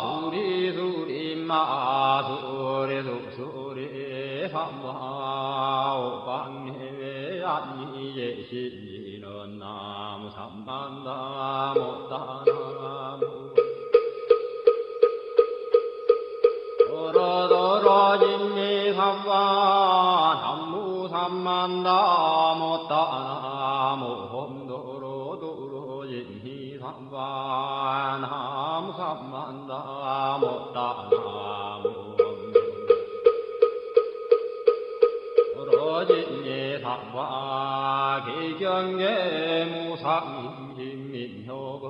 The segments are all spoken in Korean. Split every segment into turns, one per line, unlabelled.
수리 수리 마수리 수수리 삼화 오방해외 안니예신지는 나무 삼만다 못다나무 도로도로 진미삼화 남무 삼만다 못다나무 홈도로도로 진미삼화 나무 삼만다 못다나무 도로진미삼화 기경계 무상임민효거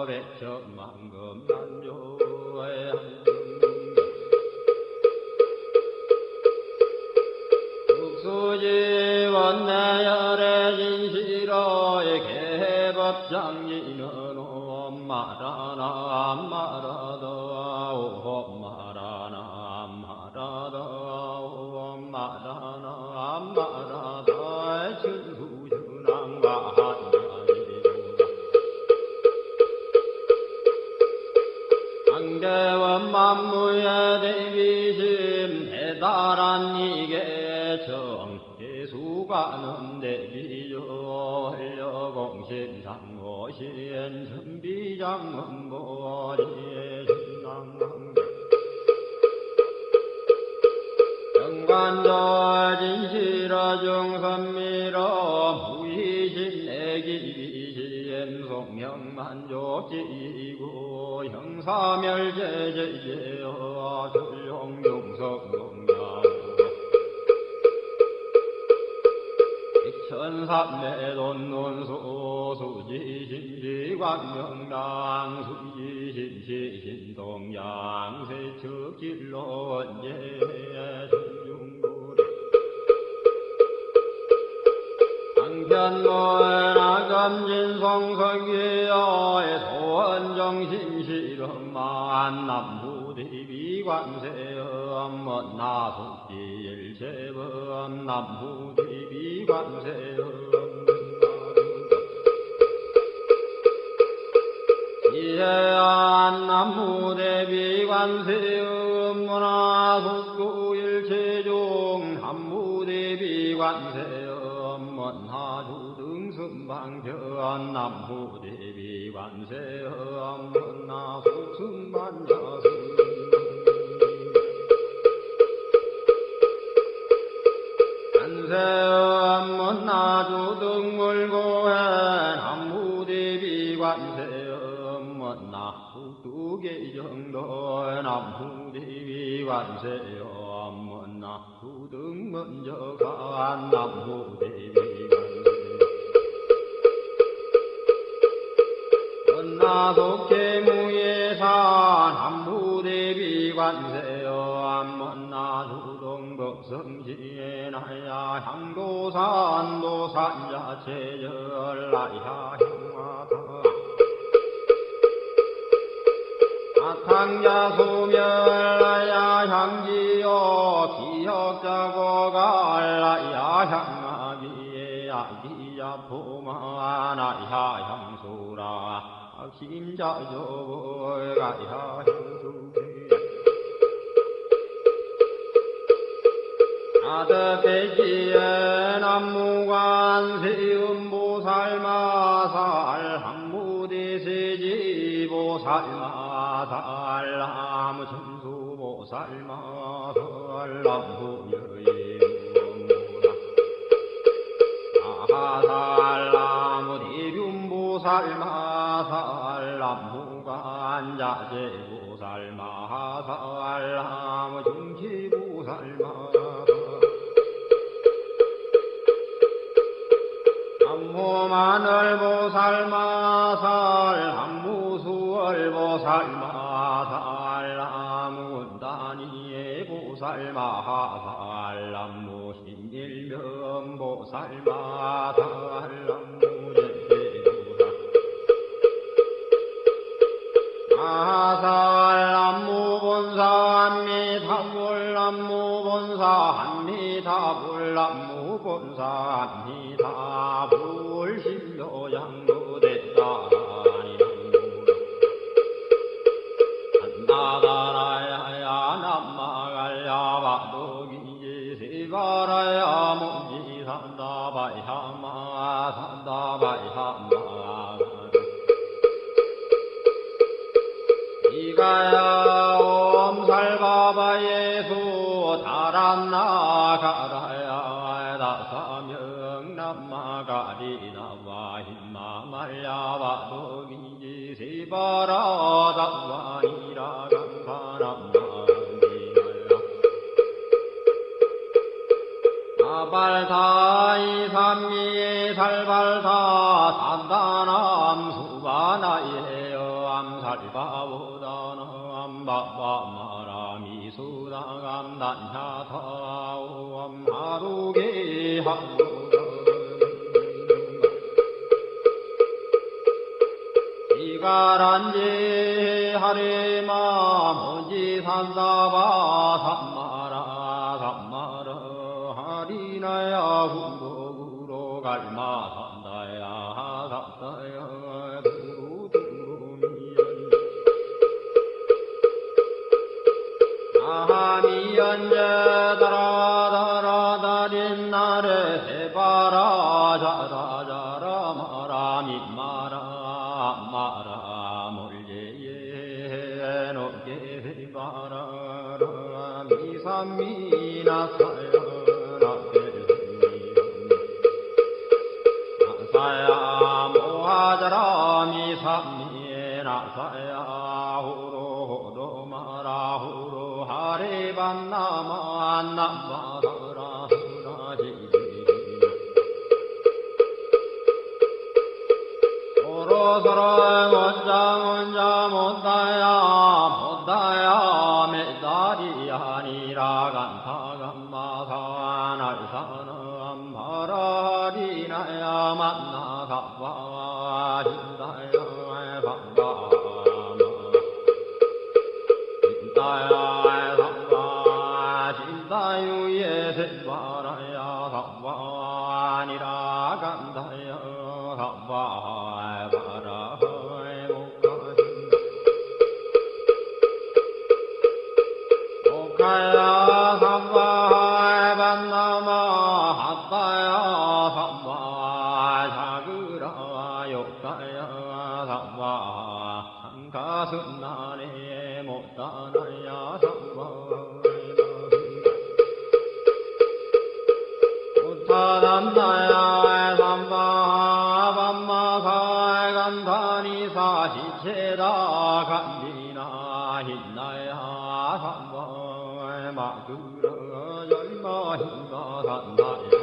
백천만금 난조에 수지원내열의 진시로의 개법장지는 엄마라나 엄마라다 엄마라나 엄마라다 엄마라나 엄마라다 천수준왕과 한계원 만무의 대비심 대단한 이계 정예수가는 대비요 활려공심상고시엔 천비장문보리에 신랑강 정관조 진시러 중선미러 무의신내기비시엔 송명만족지이고 형사멸제제제여 출용용석농야 천삼매돈논소 수지신지광명당 수지신시신동양 세척질로 원제 중중고리 강편노나검진성성기여의 소원정신실험만 남부대비관세음 나속지일체범 남부대비관세음 이해안 남부대비관세음 문화속구일체종 남부대비관세음 문화주등승방편 남부대비관세음 문화속승만여승 관세음 문화주등물고해 남부대비관세음 문화국두계정도 남부대비관세음 문화주등문저간 남부대비관세 문화속계무예산 남부대비관세음 문화주동법성지에나야 향도산 도산자체절라야 향화다 아탕자 소멸라야 향지요 기억자고갈라야 향마비에 아기야 포마나야 향수라 심자조가야 향수리 아드배지에 남무관세음보살마살 항무대세지보살마살 나무천수보살마살 남부여인무라 아하살 나무대륜보살마살 남무관자재보살마살 나무중지보살마살 남무마늘보살마살 남무수월보살마살 남무군다니의 보살마살 남무신일면보살마살 남무예대보살 아살 남무본사 한미타불 남무본사 한미타불 남무본사 한미타불 신도양무대다니 나다라야야 남마갈야바도기지 시바라야 문지 산다바야마 산다바야마 이가야 옴살바바 예수 다람나가라야 다사명 남마가리나와 힘마말야바도기지 시바라 다와니라 간사람마니나야 아발타 이삼미에 살발타 산다남 수바나예요 암살바보다나 암바바마라미 수다감 난야타오 암하루게 하루가 이가란지 하리마 먼지 산다바 삼마라 삼마라 하리나야 후복으로 갈마 산다야 산다야 두루두루미연 아하미연제 다라다라다린나레 세바라 자라자라 마라미마라 마라 몰제예 노게 세바라라 미삼미나사야 나사야 모하자라 미삼미나사야 후로호로 마라 후로 하레반나마 남마라라 후라지지 서로서로 원장 못다야 못다야 메다리 아니라 간사간마산 알사는 바라리나야 만나가와 진다야 반가마 진다야 상가 진다유에 세바라야 상관이라 간다야 상관 가야 삼바 반나마 하다야 삼바 자그라 욕가야 삼바 한가슴나네 못다나야 삼바 못다난다야 삼바 반마사 간다니사 시체다 간디나 힘나야 삼바 마그라 열마히가 산다야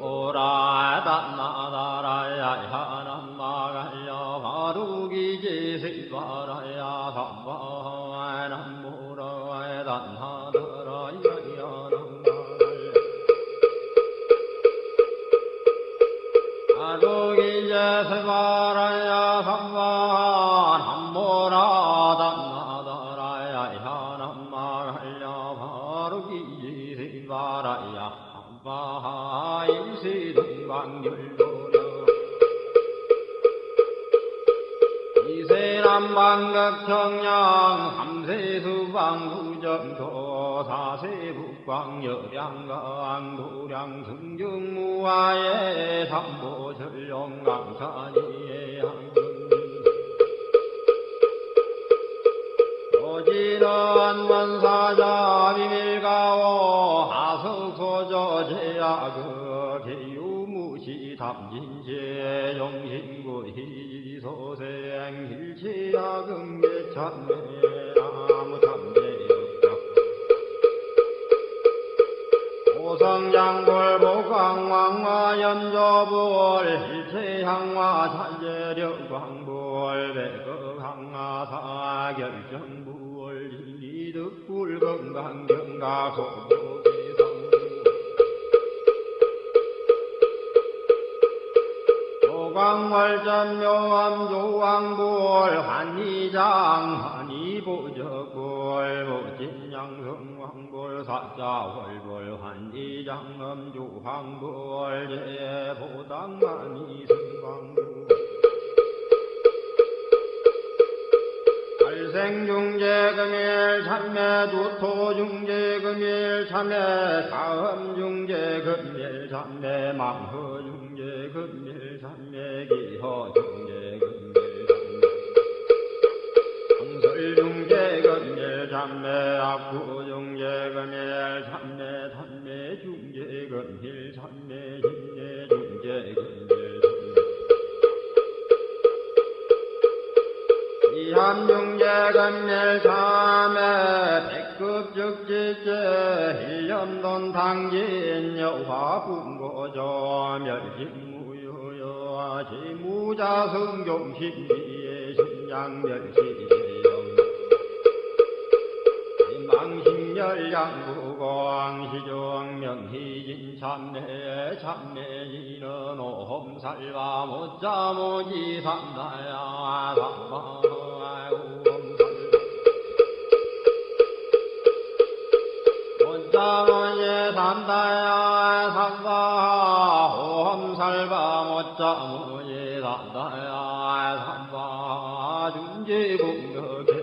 오라 단나다라야 하남마갈야 바루기지 세바라야 삼바 남무라 단나다라야 야남마갈야 바루기지 세바라야 삼바 남무라 바라야 바하일시등방열도려 이세남방극청량 삼세수방구정도 사세북광여량강 도량승중무하에 삼보전령강산이에 오지는 원사자 비밀가오 하석소저 제야그 개유무시 담진제 용신구 희소생 hil치야금계참매 아무참제역적 오성장골 목광왕화 연조불 hil체향화 산재력광불 백극항화 사결정불 진리득불 건강경가 소복의성부 조광월전 묘암조왕불 환희장 환희보적불 모진양성왕불 사자월불 환희장 엄조왕불 제보당만이승왕불 일생중재금일 참매 두토중재금일 참매 다음중재금일 참매 망허중재금일 참매 기허중재금일 참매 정설중재금일 참매 악구중재금일 참매 단매중재금일 참매 진재중재금일 이함중재금일 참매 백급즉지제 일념돈 당진 여화분고조 멸진무효여 지무자성종신비의 신양멸시제영 망신열양구광시종 명희진 참내 참내진은 오험살바 못자모지 삼다야 못자모지 삼다야 삼바 오험살바 못자모지 삼다야 삼바 준지국력의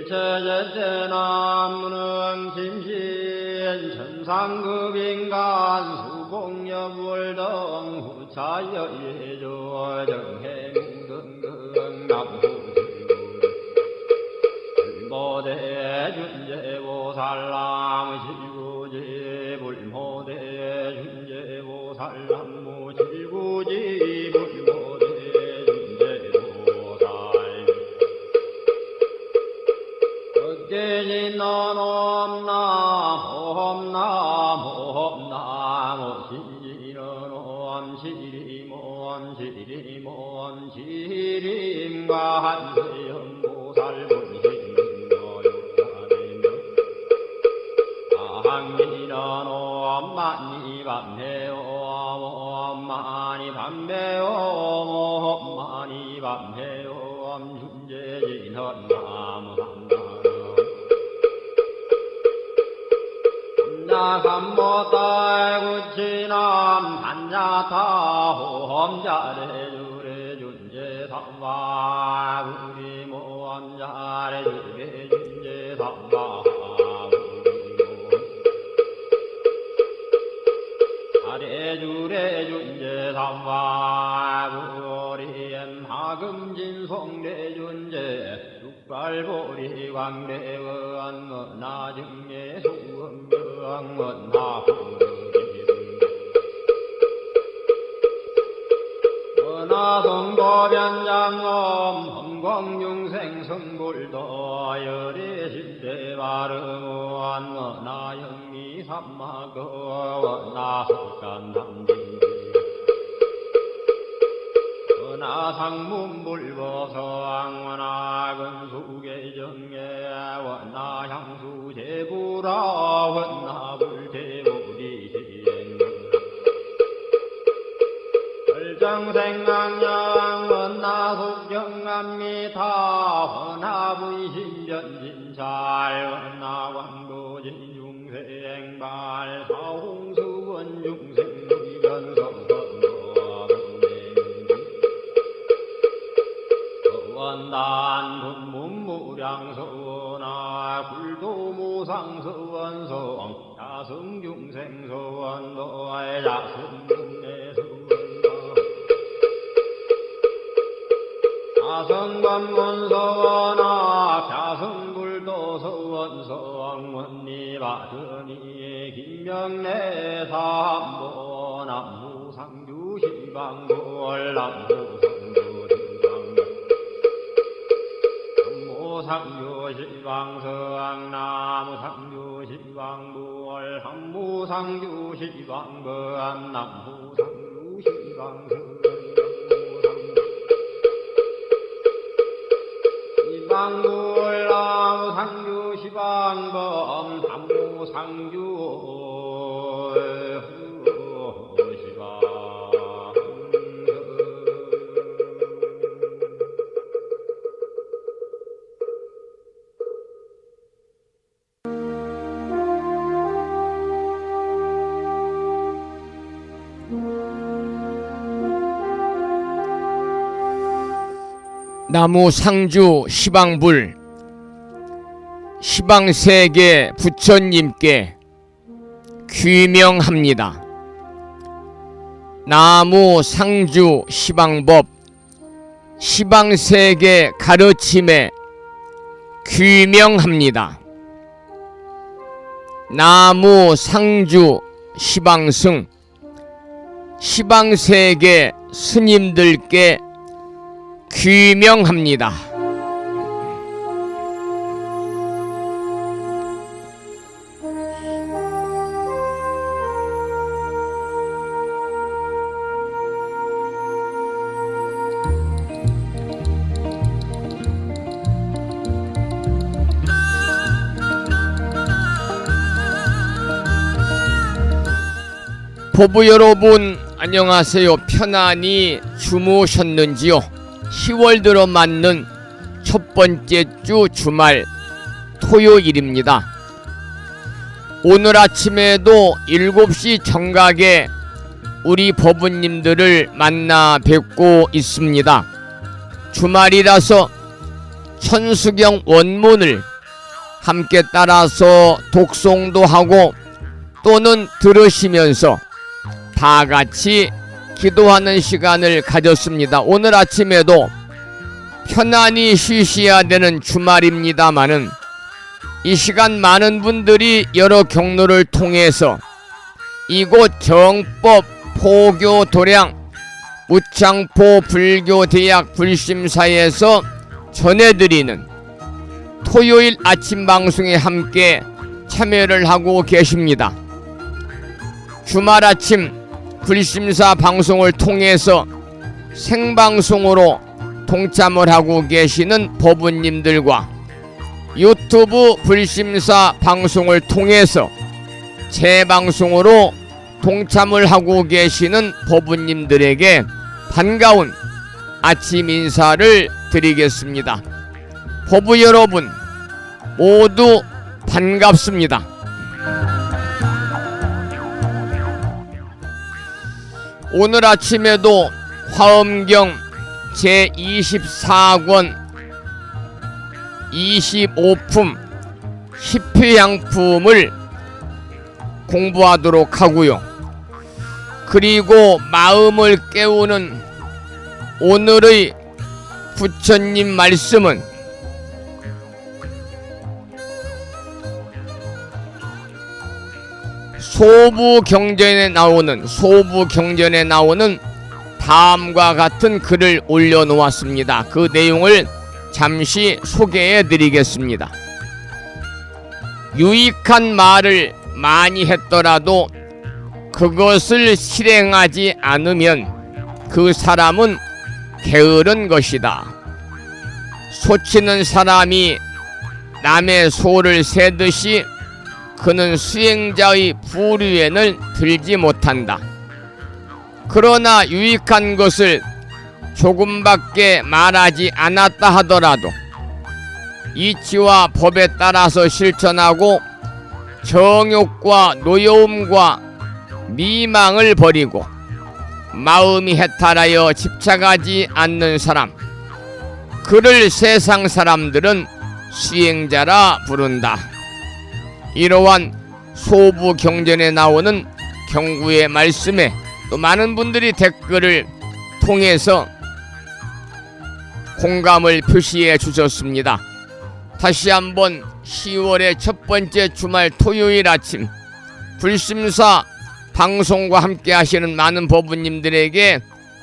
일체제제나무는 심신 천상급인간 수공여불등 후차여예조 정해무등등 남후지구 불모대 준재보살람 실구지 불모대 준재보살람 실구지 불모대 깨진너놈 나홈 나모 시리너놈 시리몬 시리몬 시림과 한세연보살 분신너욕하네며 아항미너놈 많이 밤해옴 많이 밤해옴 많이 밤해옴 준재진헌 나무 삼모딸구치남 단야타 호험자래주래 준재삼바 우리 모험자래주래 준재삼바 아래주래 준재삼바 우리엔 하금진송래 준재 육발보리 광대원 나중에 수원병원 나성도변장엄 험광중생 성불도 열애실대바르무한 나영미 삼마거 나석간담진 나상문불보성 원나근수계정예 원나향수제부라 원나불제부리시행 정생강양 원나속경암미타 원나부이신변진찰 원나광도진중생발 사홍수원중생변성원원 원단분문무량서원아 굴도무상서원성 야성중생서원도의 야성중내서원 사성관문서원아 갸성불도서원성원니바드니 김명래삼보 남무상주시방골 남무상주시방성 나무상주시방불 함무상주시방건 남무상주시방성 시방불나무 상주 시방범 남무 상주 시방
나무 상주 시방불 시방세계 부처님께 귀명합니다. 나무 상주 시방법 시방세계 가르침에 귀명합니다. 나무 상주 시방승 시방세계 스님들께 귀명합니다. 보부 여러분 안녕하세요. 편안히 주무셨는지요? 10월 들어 맞는 첫 번째 주 주말 토요일입니다. 오늘 아침에도 7시 정각에 우리 법부님들을 만나 뵙고 있습니다. 주말이라서 천수경 원문을 함께 따라서 독송도 하고 또는 들으시면서 다 같이 기도하는 시간을 가졌습니다. 오늘 아침에도 편안히 쉬셔야 되는 주말입니다마는 이 시간 많은 분들이 여러 경로를 통해서 이곳 정법 포교 도량 우창포 불교대학 불심사에서 전해드리는 토요일 아침 방송에 함께 참여를 하고 계십니다. 주말 아침 불심사 방송을 통해서 생방송으로 동참을 하고 계시는 법부님들과 유튜브 불심사 방송을 통해서 재방송으로 동참을 하고 계시는 법부님들에게 반가운 아침 인사를 드리겠습니다. 법부 여러분 모두 반갑습니다. 오늘 아침에도 화엄경 제24권 25품 희표양품을 공부하도록 하고요. 그리고 마음을 깨우는 오늘의 부처님 말씀은 소부경전에 나오는 다음과 같은 글을 올려놓았습니다. 그 내용을 잠시 소개해 드리겠습니다. 유익한 말을 많이 했더라도 그것을 실행하지 않으면 그 사람은 게으른 것이다. 소치는 사람이 남의 소를 세듯이 그는 수행자의 부류에는 들지 못한다. 그러나 유익한 것을 조금밖에 말하지 않았다 하더라도 이치와 법에 따라서 실천하고 정욕과 노여움과 미망을 버리고 마음이 해탈하여 집착하지 않는 사람, 그를 세상 사람들은 수행자라 부른다. 이러한 소부경전에 나오는 경구의 말씀에 또 많은 분들이 댓글을 통해서 공감을 표시해 주셨습니다. 다시 한번 10월의 첫 번째 주말 토요일 아침 불심사 방송과 함께 하시는 많은 법부님들에게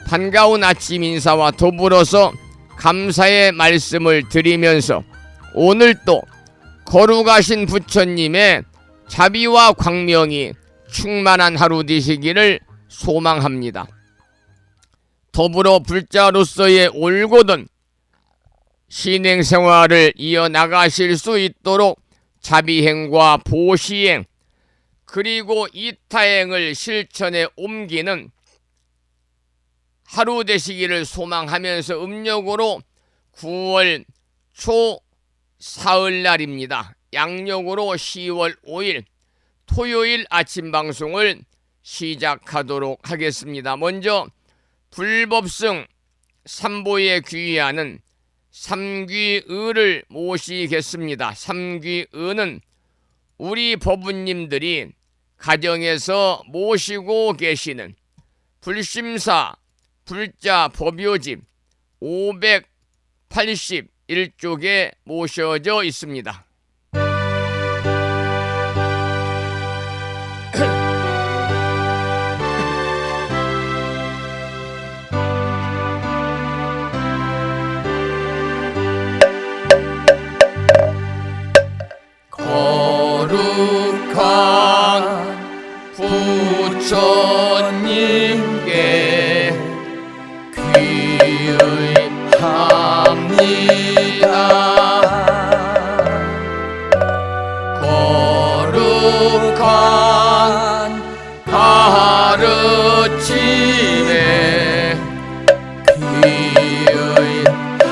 반가운 아침 인사와 더불어서 감사의 말씀을 드리면서 오늘 또 거룩하신 부처님의 자비와 광명이 충만한 하루 되시기를 소망합니다. 더불어 불자로서의 올곧은 신행생활을 이어나가실 수 있도록 자비행과 보시행 그리고 이타행을 실천에 옮기는 하루 되시기를 소망하면서 음력으로 9월 초 사흘날입니다. 양력으로 10월 5일 토요일 아침 방송을 시작하도록 하겠습니다. 먼저 불법승 삼보에 귀의하는 삼귀의를 모시겠습니다. 삼귀의는 우리 법부님들이 가정에서 모시고 계시는 불심사 불자 법요집 581쪽에 모셔져 있습니다. 거룩한 부처님께 귀의합니다. 거룩한 가르침에 귀의합니다.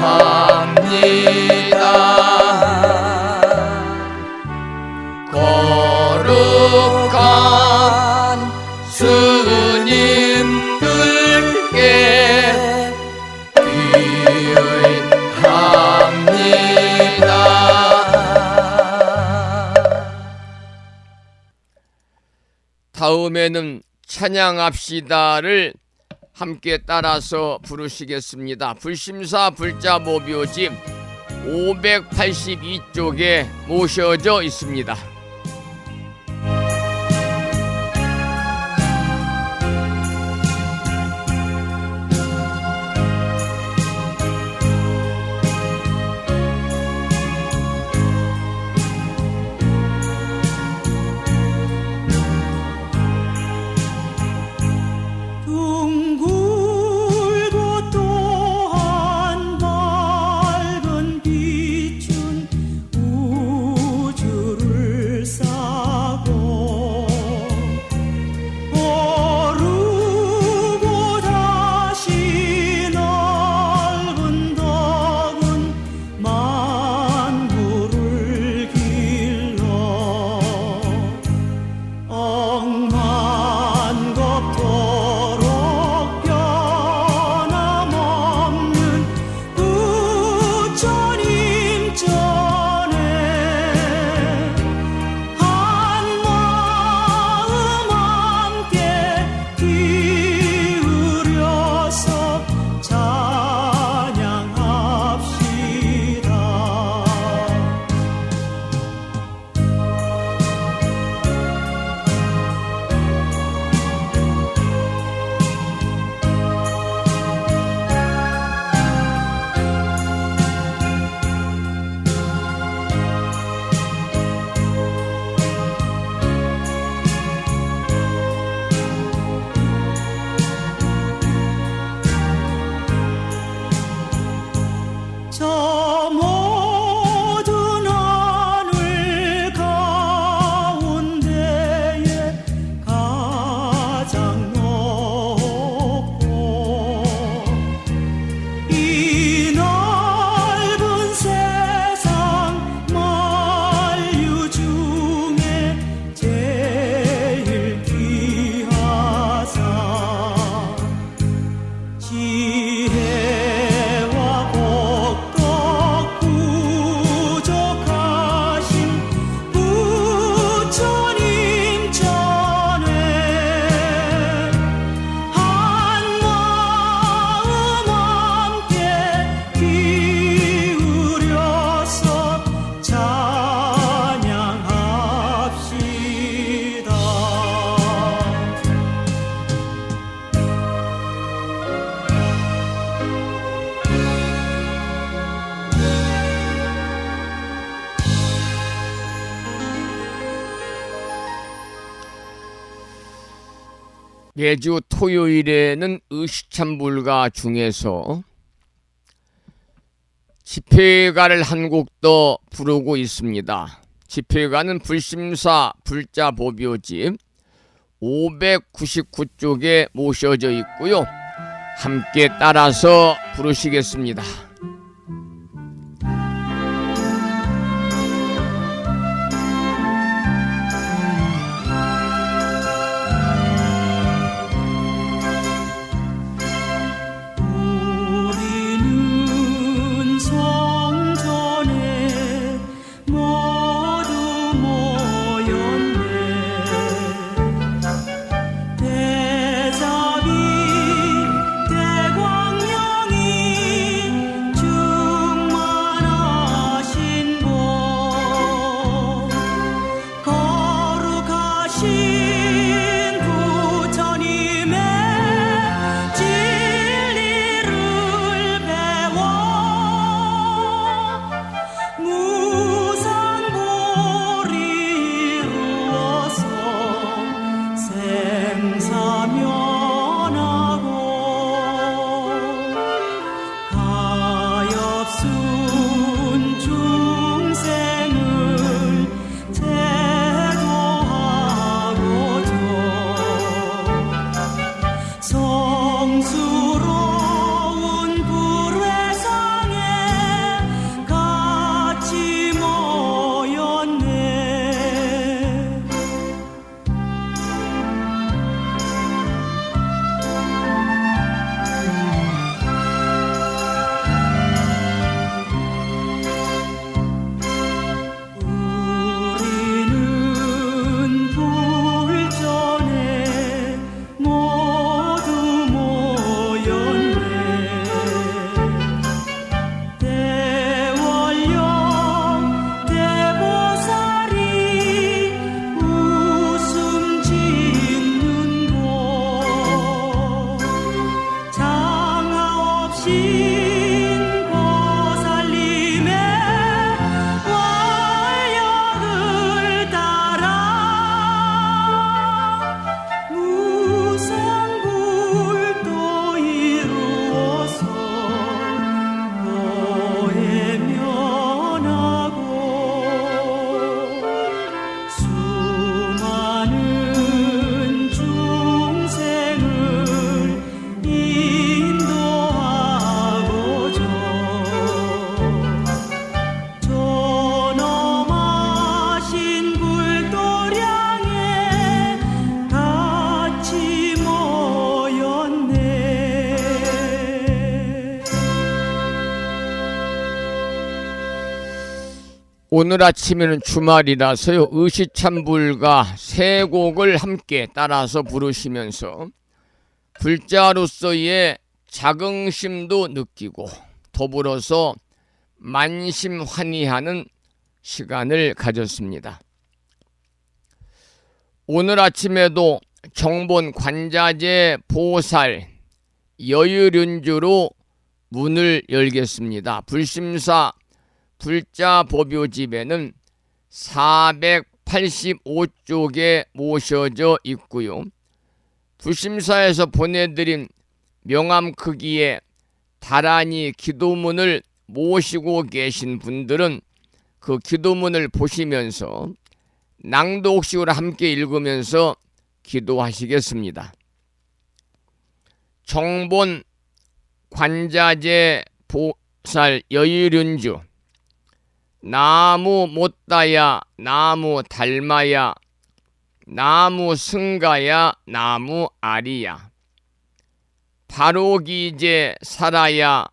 거룩한 스님들께 귀의합니다. 다음에는 찬양합시다를 함께 따라서 부르시겠습니다. 불심사 불자모묘집 582쪽에 모셔져 있습니다.
둥글고 또한 밝은 빛은 우주를 싸고 오르고 다시 넓은 덕은 만물을 길러 억만겁도록 변함없는 부처님 전에 한마음 함께 기울여서 찬양합시다. 저 모든 하늘 가운데에 가장 높고 이 넓은 세상 만유 중에 제일 귀하사 지혜와 복덕 부족하신 부처님 전에 한마음 함께 기울여서 찬양합시다.
매주 토요일에는 의시찬불가 중에서 집회가를 한 곡 더 부르고 있습니다. 집회가는 불심사 불자보묘집 599쪽에 모셔져 있고요. 함께 따라서 부르시겠습니다.
우리는 영스러운 불회상에 같이 모였네. 우리는 불전에 모두 모였네. 대월령 대보살이 웃음 짓는 곳, 장하 없인 보살님의 활력을 따라 무상불도 이루어서 보혜면하고 수많은 중생을 인도하고자 존엄하신 불도량에 같이 모였네.
오늘 아침에는 주말이라서요, 의시참불가 세 곡을 함께 따라서 부르시면서 불자로서의 자긍심도 느끼고 더불어서 만심환의하는 시간을 가졌습니다. 오늘 아침에도 정본 관자재 보살 여유륜주로 문을 열겠습니다. 불심사 불자법요집에는 485쪽에 모셔져 있고요. 불심사에서 보내드린 명함 크기의 다란이 기도문을 모시고 계신 분들은 그 기도문을 보시면서 낭독식으로 함께 읽으면서 기도하시겠습니다. 정본 관자재 보살 여유륜주 나무 못다야 나무 달마야 나무 승가야 나무 아리야 바로기제 사라야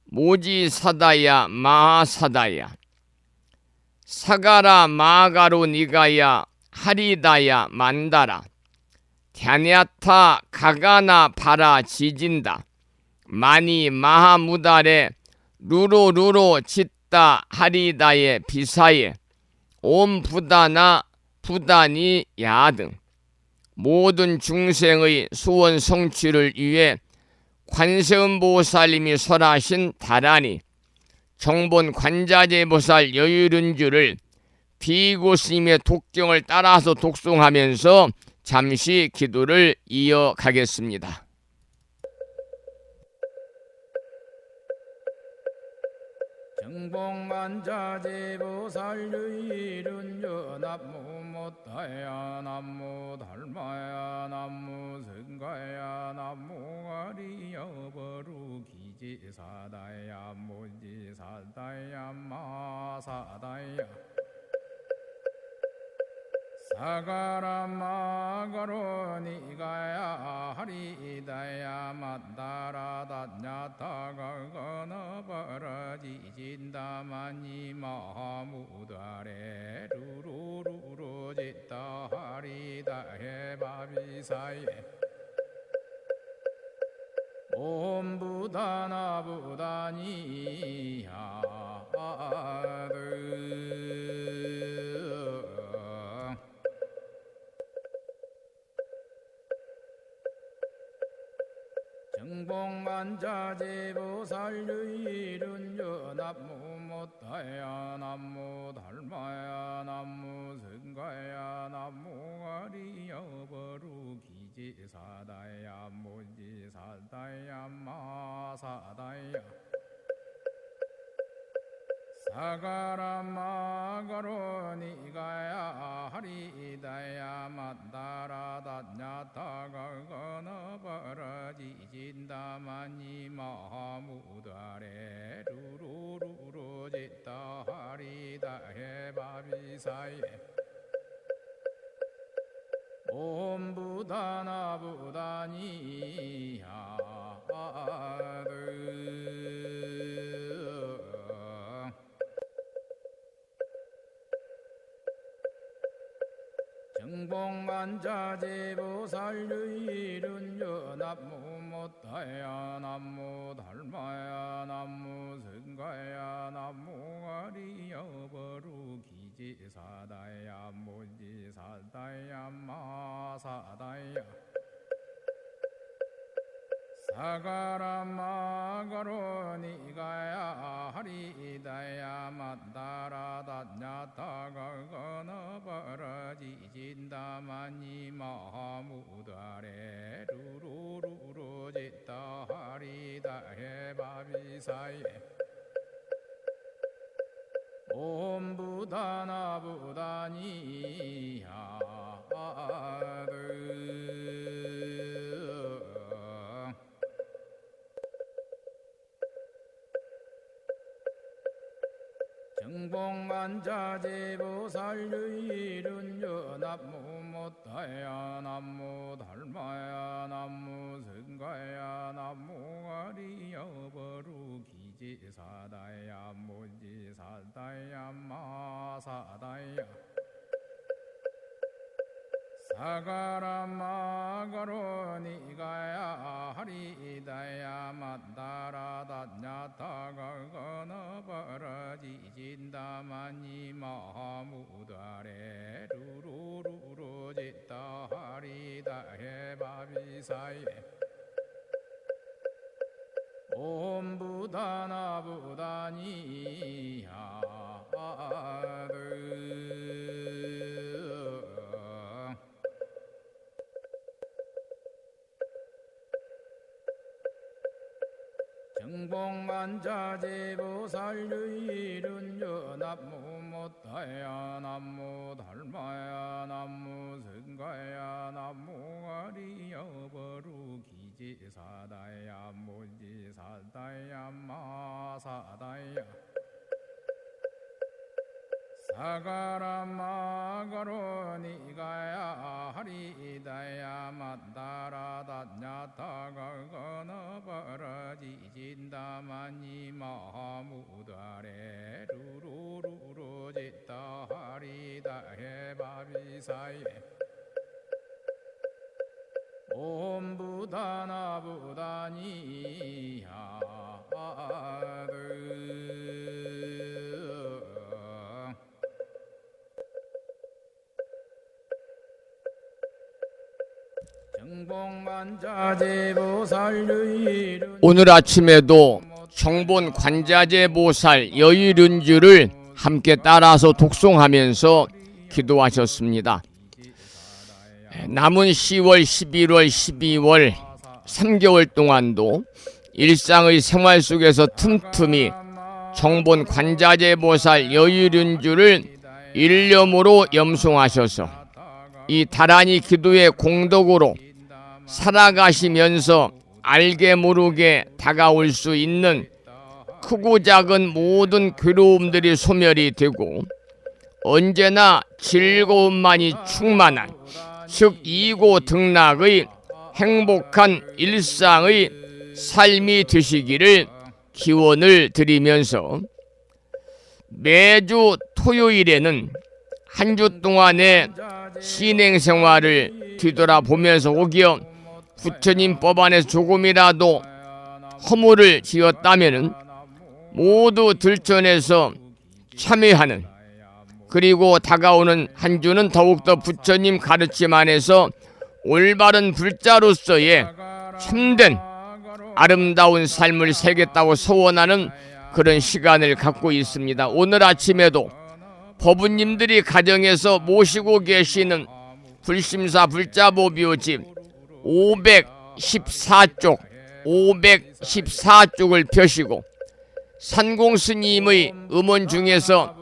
모지사다야 마하사다야 사가라 마가로 니가야 하리다야 만다라 갸냐타 가가나 바라 지진다 마니 마하무다레 루로 짓다 하리다의 비사에 옴 부다나 부다니 야등 모든 중생의 소원 성취를 위해 관세음보살님이 설하신 다라니 정본 관자재보살 여유륜주를 비고스님의 독경을 따라서 독송하면서 잠시 기도를 이어가겠습니다.
정봉만자재보살 유일은여 남무못다야 남무달마야 남무승가야 남무아리여 버루기지사다야 모지사다야 마사다야 사가라 마가로 니가야 하리다야 만다라 다냐타가가나 바라지진다마니 마하무다레 루루루루 짓다 하리다해 바비사예 옴 부다나 부다니야 정봉만자재보살 유일은여 남무못다야 남무달마야 남무승가야 남무아리여 버루기지사다야 모지사다야 마사다야 사가라 마가로 니가야 하리다야 만다라 다냐타가가나 바라지진 진다마니 마무다레 루루루루 짓다 하리다 해바비사예 옴부다나부다니야 정봉만자제보살유일은 연합무못다야 남무 달마야 남무 승가야 남무 아리여버루 기지사다야 무지사다야 마사다야 사가라마가로니가야 하리다야 만다라다냐타가거나바라지진다마니 마무다레 루루루루 짓다 하리다 해바비사예 옴부다나부다니야 정봉만자제보살유일은 연합무못다야 남무 달마야 남무 승가야 남무 아리여버루 기지사다야 무지사다야 마사다야 사가라마가로니가야 하리다야 만다라다냐타가거나바라지진다마니 마무다레 루루루루 짓다 하리다 해바비사예 옴부다나부다니야 정봉만자제보살유일은 연합무못다야 남무 달마야 남무 승가야 남무 아리여버루 기지사다야 무지사다야 마사다야 사가라마가로니가야 하리다야 만다라다냐타가거나바라지진다마니 마무다레 루루루루 짓다 하리다 해바비사예 옴부다나부다니야
오늘 아침에도 정본 관자재보살 여의륜주를 함께 따라서 독송하면서 기도하셨습니다. 남은 10월, 11월, 12월 3개월 동안도 일상의 생활 속에서 틈틈이 정본 관자재보살 여의륜주를 일념으로 염송하셔서 이 다란이 기도의 공덕으로 살아가시면서 알게 모르게 다가올 수 있는 크고 작은 모든 괴로움들이 소멸이 되고 언제나 즐거움만이 충만한 즉 이고등락의 행복한 일상의 삶이 되시기를 기원을 드리면서 매주 토요일에는 한 주 동안의 신행생활을 뒤돌아보면서 오기어 부처님 법안에서 조금이라도 허물을 지었다면 모두 들춰내서 참여하는, 그리고 다가오는 한 주는 더욱더 부처님 가르침 안에서 올바른 불자로서의 참된 아름다운 삶을 살겠다고 소원하는 그런 시간을 갖고 있습니다. 오늘 아침에도 법부님들이 가정에서 모시고 계시는 불심사 불자보묘집 514쪽을 펴시고 산공스님의 음원 중에서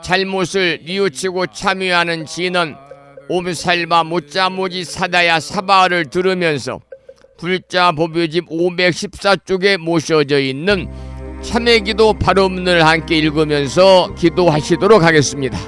잘못을 뉘우치고 참여하는 진언 옴살바 모짜모지 사다야 사바를 들으면서 불자 법요집 514쪽에 모셔져 있는 참회기도 발음문을 함께 읽으면서 기도하시도록 하겠습니다.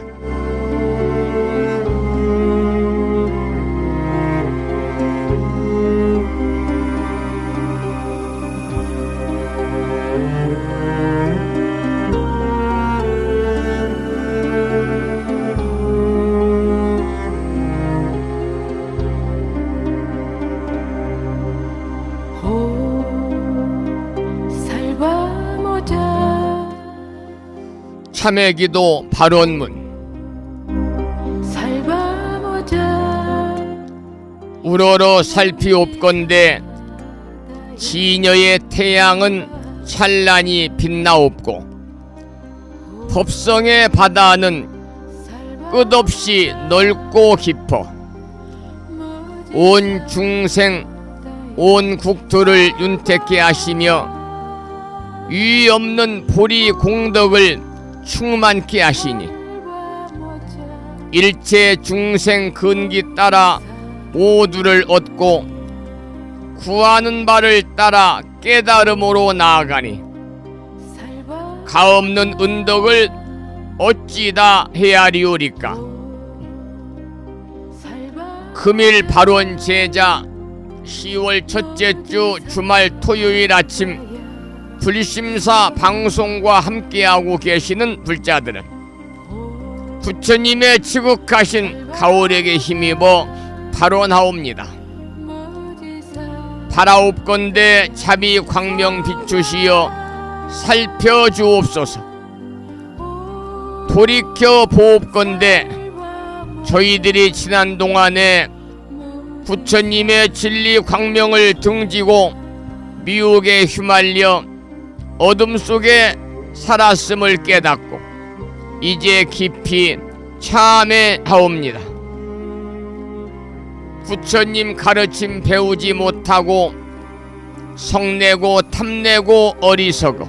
참회기도 발언문. 우러러 살피옵건대 지녀의 태양은 찬란히 빛나옵고 법성의 바다는 끝없이 넓고 깊어 온 중생 온 국토를 윤택케 하시며 위 없는 보리 공덕을 충만케 하시니 일체 중생 근기 따라 모두를 얻고 구하는 바를 따라 깨달음으로 나아가니 가없는 은덕을 어찌다 헤아리오리까. 금일 발원 제자 10월 첫째 주 주말 토요일 아침 불심사 방송과 함께하고 계시는 불자들은 부처님의 지극하신 가호력에 힘입어 발언하옵니다. 바라옵건대 자비 광명 비추시어 살펴주옵소서. 돌이켜 보옵건대 저희들이 지난 동안에 부처님의 진리 광명을 등지고 미혹에 휘말려 어둠 속에 살았음을 깨닫고 이제 깊이 참회하옵니다. 부처님 가르침 배우지 못하고 성내고 탐내고 어리석어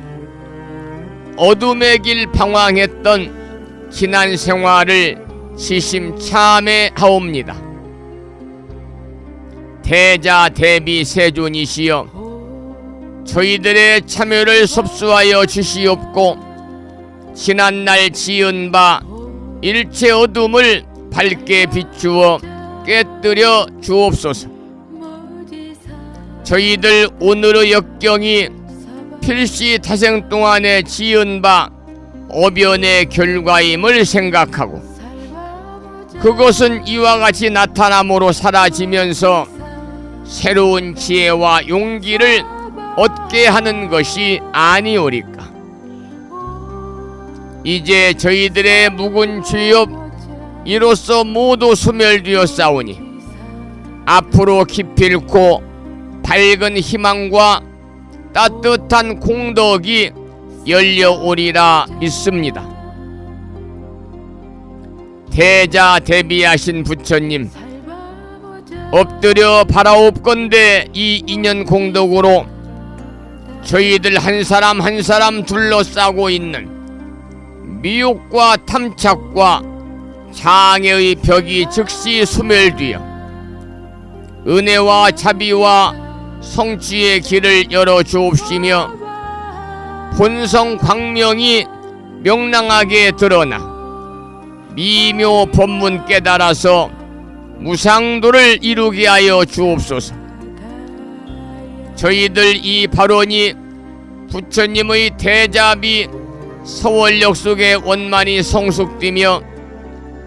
어둠의 길 방황했던 지난 생활을 지심 참회하옵니다. 대자 대비 세존이시여 저희들의 참여를 섭수하여 주시옵고 지난날 지은 바 일체 어둠을 밝게 비추어 깨뜨려 주옵소서. 저희들 오늘의 역경이 필시 타생 동안에 지은 바 어변의 결과임을 생각하고 그것은 이와 같이 나타남으로 사라지면서 새로운 지혜와 용기를 얻게 하는 것이 아니오리까. 이제 저희들의 묵은 죄업 이로써 모두 소멸되었사오니 앞으로 기필코 밝은 희망과 따뜻한 공덕이 열려오리라 믿습니다. 대자 대비하신 부처님 엎드려 바라옵건대 이 인연 공덕으로 저희들 한 사람 한 사람 둘러싸고 있는 미혹과 탐착과 장애의 벽이 즉시 소멸되어 은혜와 자비와 성취의 길을 열어 주옵시며 본성 광명이 명랑하게 드러나 미묘 법문 깨달아서 무상도를 이루게 하여 주옵소서. 저희들 이 발언이 부처님의 대자비 서원력 속에 원만히 성숙되며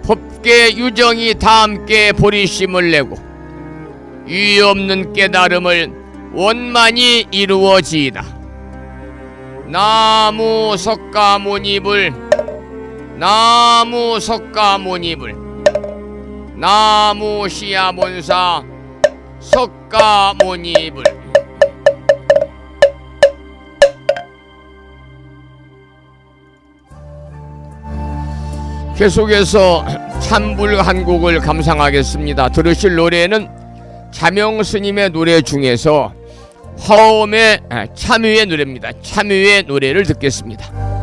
법계 유정이 다 함께 보리심을 내고 유의 없는 깨달음을 원만히 이루어지이다. 나무 석가모니불 나무 석가모니불 나무 시야본사 석가모니불. 계속해서 참불 한 곡을 감상하겠습니다. 들으실 노래는 자명스님의 노래 중에서 화엄의 참유의 노래입니다. 참유의 노래를 듣겠습니다.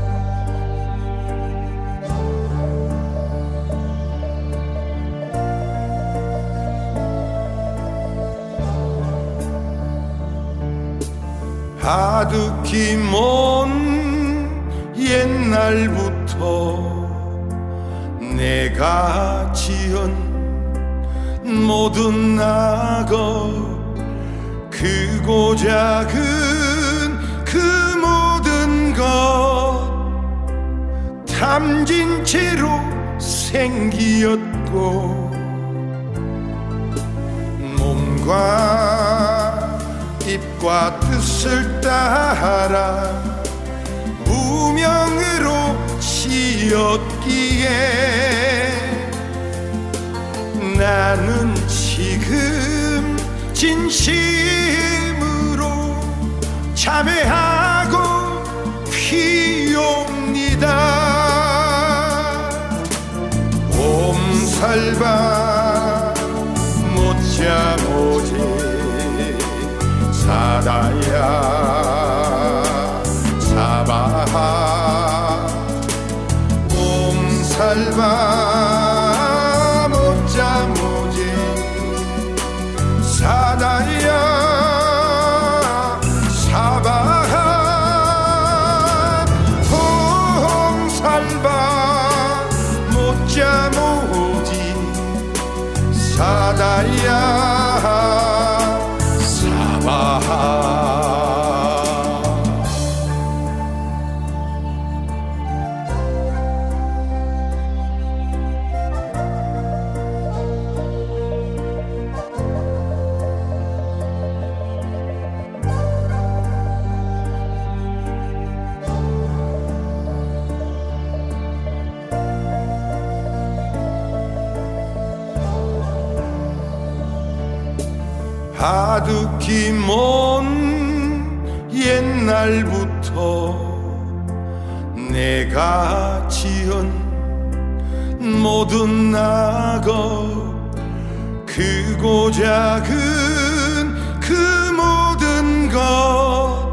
아득히 먼 옛날부터 내가 지은 모든 낙업 크고 작은 그 모든 것 담진 채로 생기었고 몸과 입과 뜻을 따라 무명으로 지었기에 나는 지금 진심으로 참회하고 피옵니다. 옴살바 못자 모지 사다야 사바하 옴살바 못자 모지 사다야 사바하 옴살바 못자 모지 사다야 사바하 아득히 먼 옛날부터 내가 지은 모든 낙업 크고 작은 그 모든 것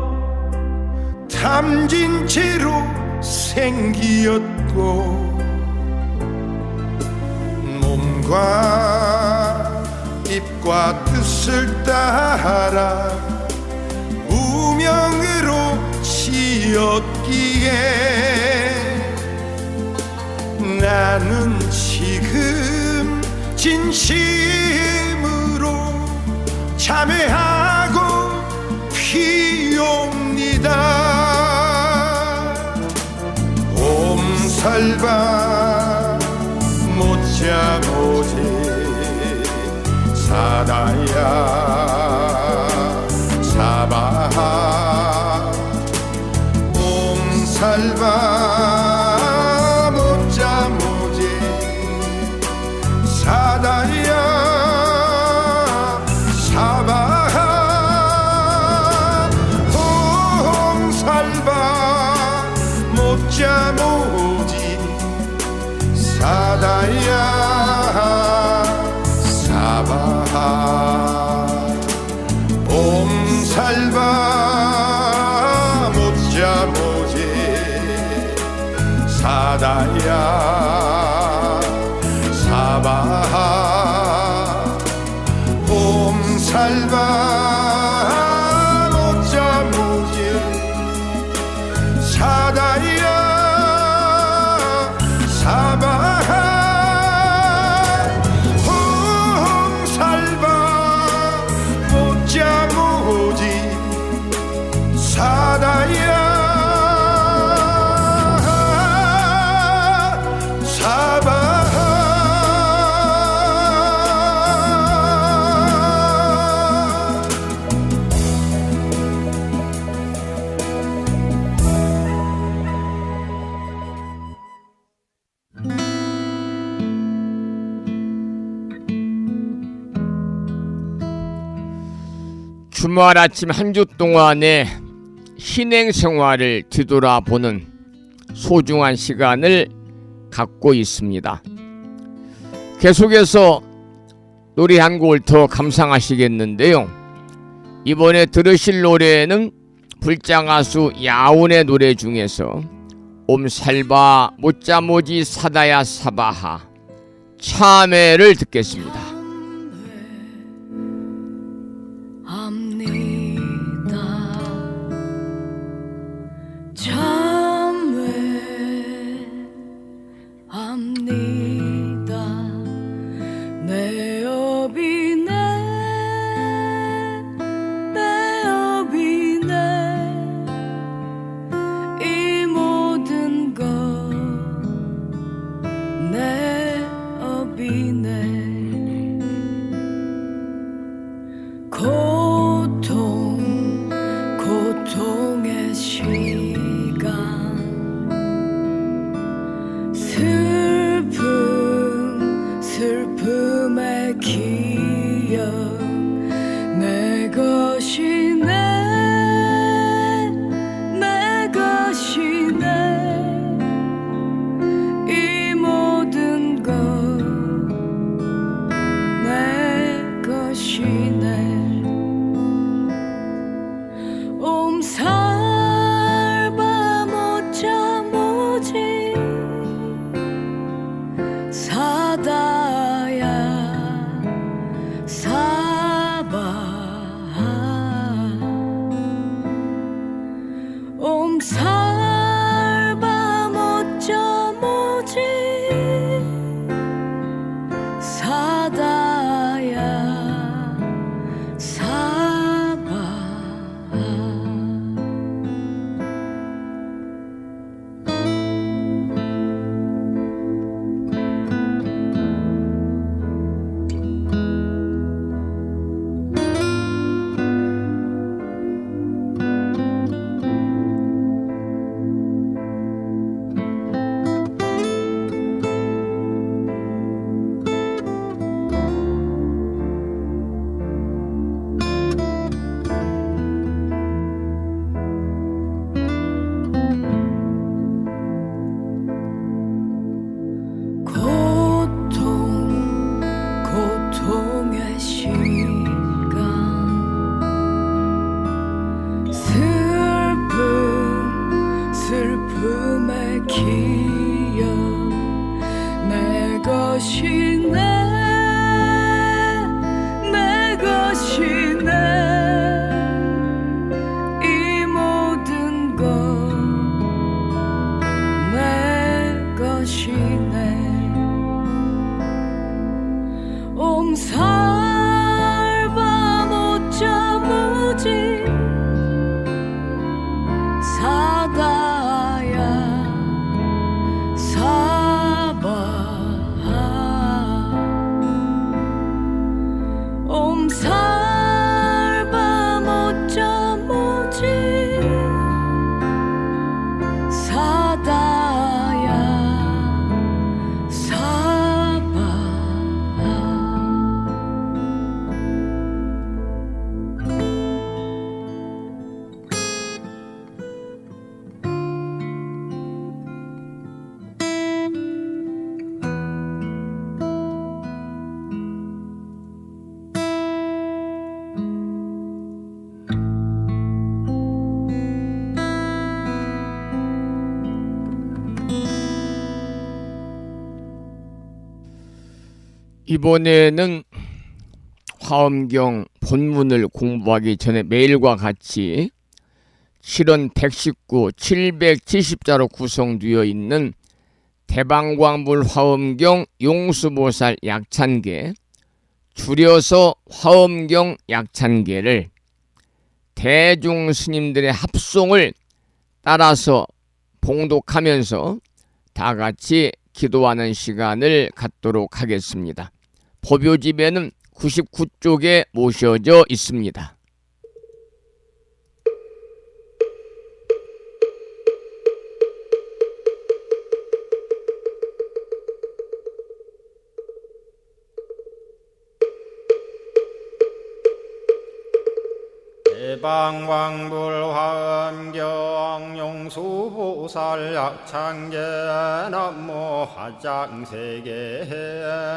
담진 채로 생기었고 몸과 입과 뜻을 따라 무명으로 지었기에 나는 지금 진심으로 참회하고 피옵니다. 옴살바 못자 모지 사다야 사바하 옴살바 못자 모지 사다야 사바하 옴살바 못자 모지 사다야 옴살바 못자 모지 사다야 사바하 옴살바 못자 모지 사다야 사바하 사다야 사바하
주말 아침 한 주 동안의 신행 생활을 뒤돌아보는 소중한 시간을 갖고 있습니다. 계속해서 노래 한 곡을 더 감상하시겠는데요. 이번에 들으실 노래는 불자가수 야운의 노래 중에서 옴살바 못자모지 사다야 사바하 참회를 듣겠습니다.
합니다.
고통의 시간 슬픔의 기억 내 것이네 내 것이네 이 모든 것 내 것이네 옴살바 못자 모지 사다야 사바 옴살바 못자 모지 사다야 사바 고통의 시간 슬픔의 기억 내 것이네 내 것이네 이 모든 것 내 것이네 옴살바 못자 무지 사다야 사바 옴살바 못자 무지 사다야 사바
이번에는 화엄경 본문을 공부하기 전에 매일과 같이 7원 119, 770자로 구성되어 있는 대방광불 화엄경 용수보살 약찬계, 줄여서 화엄경 약찬계를 대중스님들의 합송을 따라서 봉독하면서 다 같이 기도하는 시간을 갖도록 하겠습니다. 법요집에는 99쪽에 모셔져 있습니다.
대방광불화엄경 용수보살 약찬계 남모 화장세계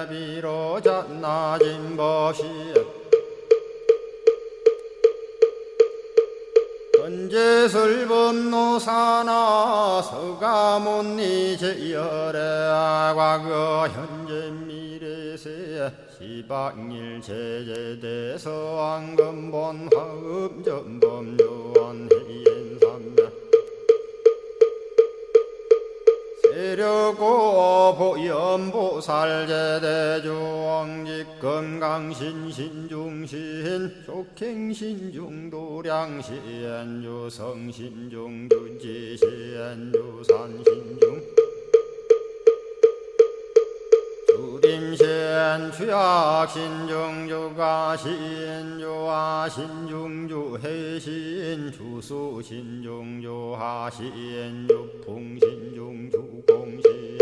비로잣나진법시 현재설법노사나 서가문니 제열의 과거 현재 미래세 시방일 제제대서 안금본 화음전범 요한해인삼매 세력고 보연보살 제대주왕직 건강신신중신 족행신중도량신 유성신중주지신 유산신중 주림신 시엔주약 신중주가 신주하 신중주 해신 주수 신중주하 시엔주풍 신중주 공시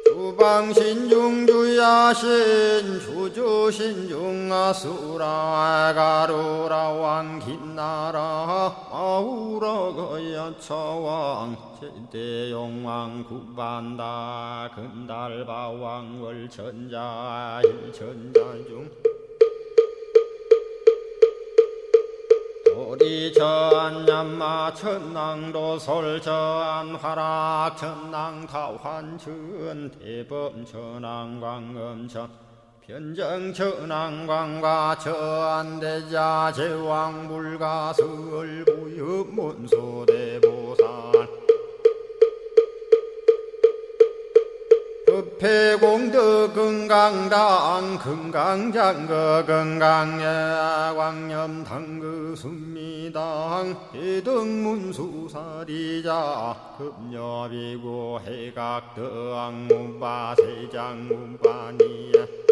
주방 신중주야 신주주 신중하수라 가루라 왕긴나라 아우라 거야차왕 제대용왕 구반다 근달바왕 월천자 일천자중 도리천냠마 천낭도 솔천 화락 천낭 타환천 대범 천왕 광음천 변정 천왕광과 천대자 제왕 불가설 부엽 문소대보살 법회공덕 건강당 건강장거 건강예 광염당그 순미당 해등문수사리자 급녀비고 해각덕 문바 세장 문바니야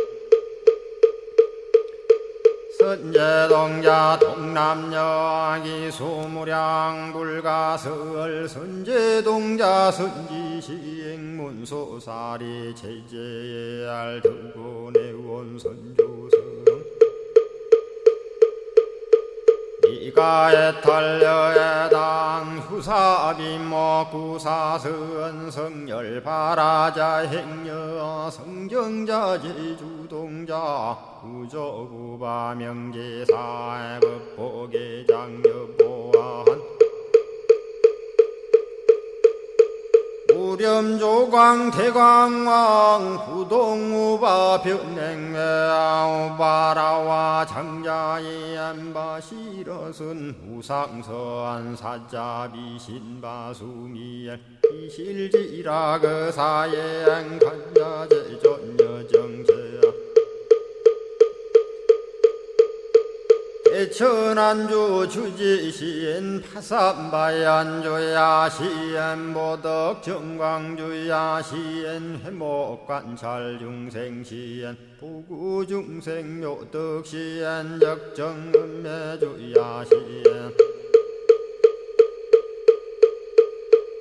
선제동자 동남여 기수무량 불가설 선제동자 선지시행문소사리 제제알 등군의원 선주성 이가에탈려에당 후사비모 구사선 성열 바라자 행여 성정자 제주동자 구조구바 명제사 법보계장 여보한 무렴조광 대광왕 부동우바 변냉매아 우바라와 장자이 안바시러슨 우상서안 사자비 신바수미엘 이실지라 그 사예안 간자제 전여정세야 대천안주 주지시인 파산바얀주야 시엔 보덕 정광주야 시엔 해목관찰 중생시엔 부구중생 묘덕시엔 적정음매주야 시엔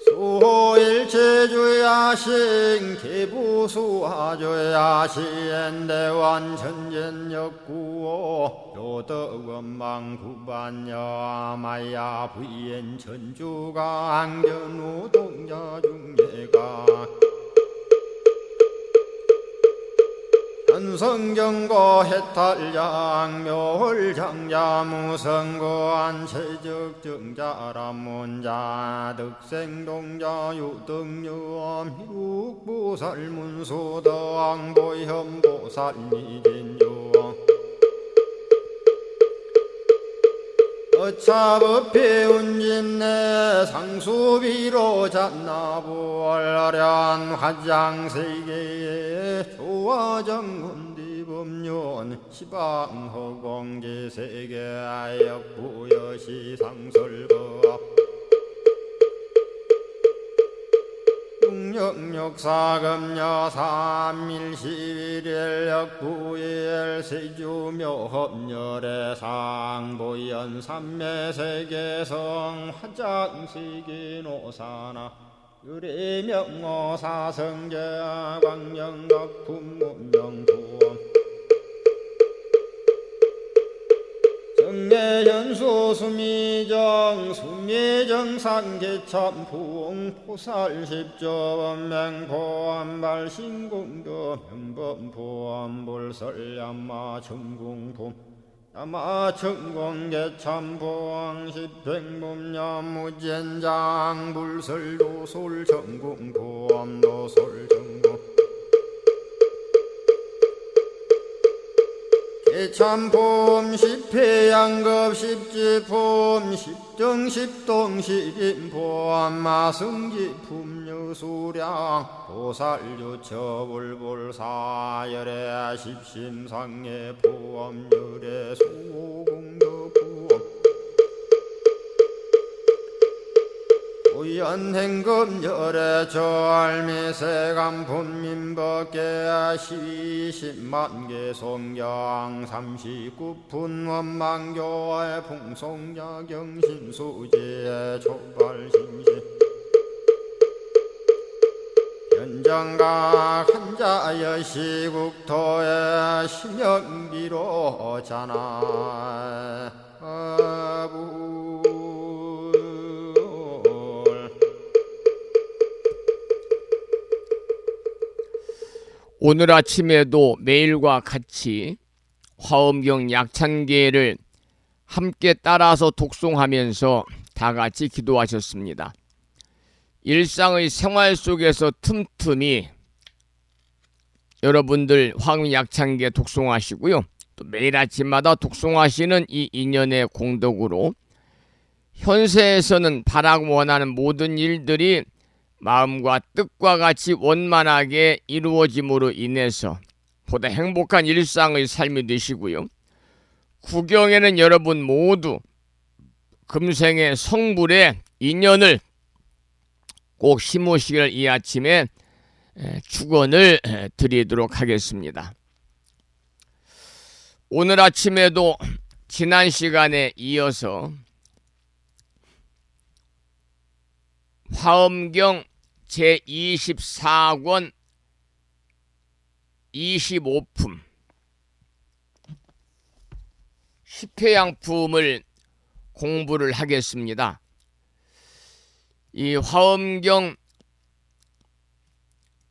수호일체주야 신 개부수화주야 시엔 대완천전역구호 요덕원망구반여 마야 부인 천주가 ang전우 동자중예가 현성정거 해탈양 묘홀장자 무성거안 체적정자람문자 득생동자 유등유엄 희국보살문소덕 보현보살미진유엄 어차법회 운진내 상수비로 잔나부얼련 화장세계에 조화정문디법륜 시방허공제세계 역부여시상설법 육력사금여 삼일시일일 역부일 세주묘법열의 상보연 삼매세계성 화장세계노사나 유래명어사성제 광명각품문명도원 정례연수 수미정 수미정산계참풍 포살십조원맹포암발신공도 명범포암불설야마 천궁품 야마천공계참포항 십행문염무젠장 불설도솔천궁포암도솔천궁 개참품 십회양급 십지품 십정십동 십인포 마승기품 유수량 보살유처불불사열의 십심상의 포함열의 수공덕 연행금열의 절미세간 분민법계 시십만개 송경 39분 원망교의 풍송야 경신수지의 촉발신시 현정각 한자여 시국토의 심영기로 자나부
오늘 아침에도 매일과 같이 화엄경 약찬계를 함께 따라서 독송하면서 다 같이 기도하셨습니다. 일상의 생활 속에서 틈틈이 여러분들 화엄 약찬계 독송하시고요. 또 매일 아침마다 독송하시는 이 인연의 공덕으로 현세에서는 바라고 원하는 모든 일들이 마음과 뜻과 같이 원만하게 이루어짐으로 인해서 보다 행복한 일상의 삶이 되시고요. 구경에는 여러분 모두 금생의 성불의 인연을 꼭 심으시길 이 아침에 축원을 드리도록 하겠습니다. 오늘 아침에도 지난 시간에 이어서 화엄경 제24권 25품 십회양품을 공부를 하겠습니다. 이 화엄경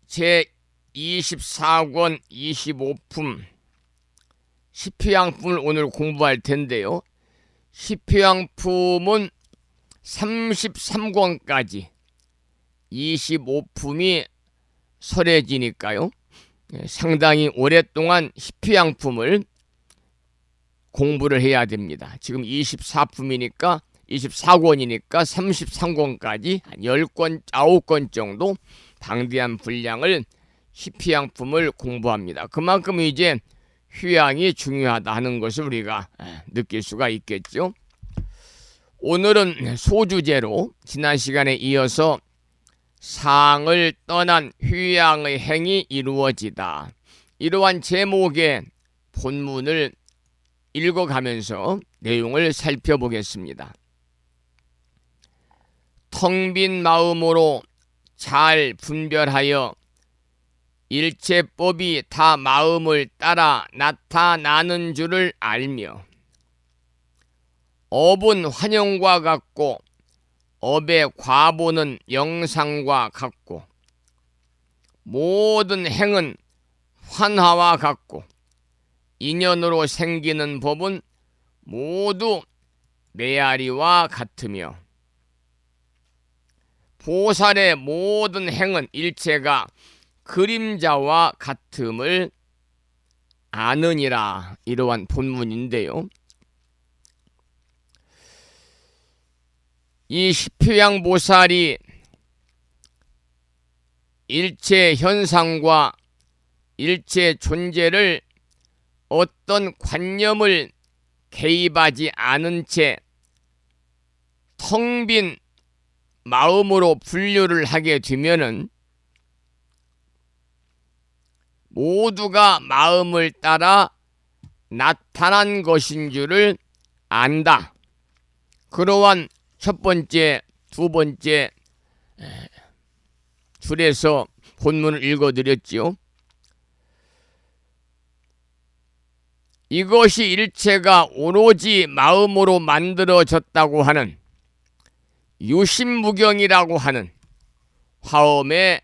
제24권 25품 십회양품을 오늘 공부할 텐데요. 십회양품은 33권까지 25품이 설해지니까요. 상당히 오랫동안 십회양품을 공부를 해야 됩니다. 지금 24품이니까 24권이니까 33권까지 한 10권, 9권 정도 방대한 분량을 십회양품을 공부합니다. 그만큼 이제 휴양이 중요하다 하는 것을 우리가 느낄 수가 있겠죠. 오늘은 소주제로 지난 시간에 이어서 상을 떠난 휴양의 행이 이루어지다. 이러한 제목의 본문을 읽어가면서 내용을 살펴보겠습니다. 텅 빈 마음으로 잘 분별하여 일체법이 다 마음을 따라 나타나는 줄을 알며 업은 환영과 같고 업의 과보는 영상과 같고 모든 행은 환화와 같고 인연으로 생기는 법은 모두 메아리와 같으며 보살의 모든 행은 일체가 그림자와 같음을 아느니라. 이러한 본문인데요. 이 십회양보살이 일체 현상과 일체 존재를 어떤 관념을 개입하지 않은 채 텅 빈 마음으로 분류를 하게 되면은 모두가 마음을 따라 나타난 것인 줄을 안다. 그러한 첫 번째, 두 번째 줄에서 본문을 읽어드렸지요. 이것이 일체가 오로지 마음으로 만들어졌다고 하는 유심무경이라고 하는 화엄의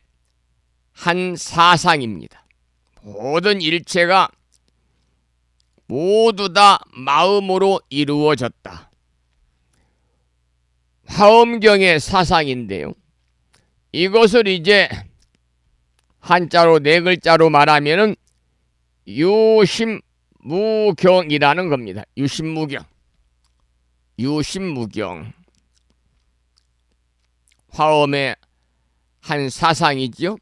한 사상입니다. 모든 일체가 모두 다 마음으로 이루어졌다. 화엄경의 사상인데요. 이것을 이제 한자로 네 글자로 말하면은 유심무경이라는 겁니다. 유심무경. 유심무경. 화엄의 한 사상이지요.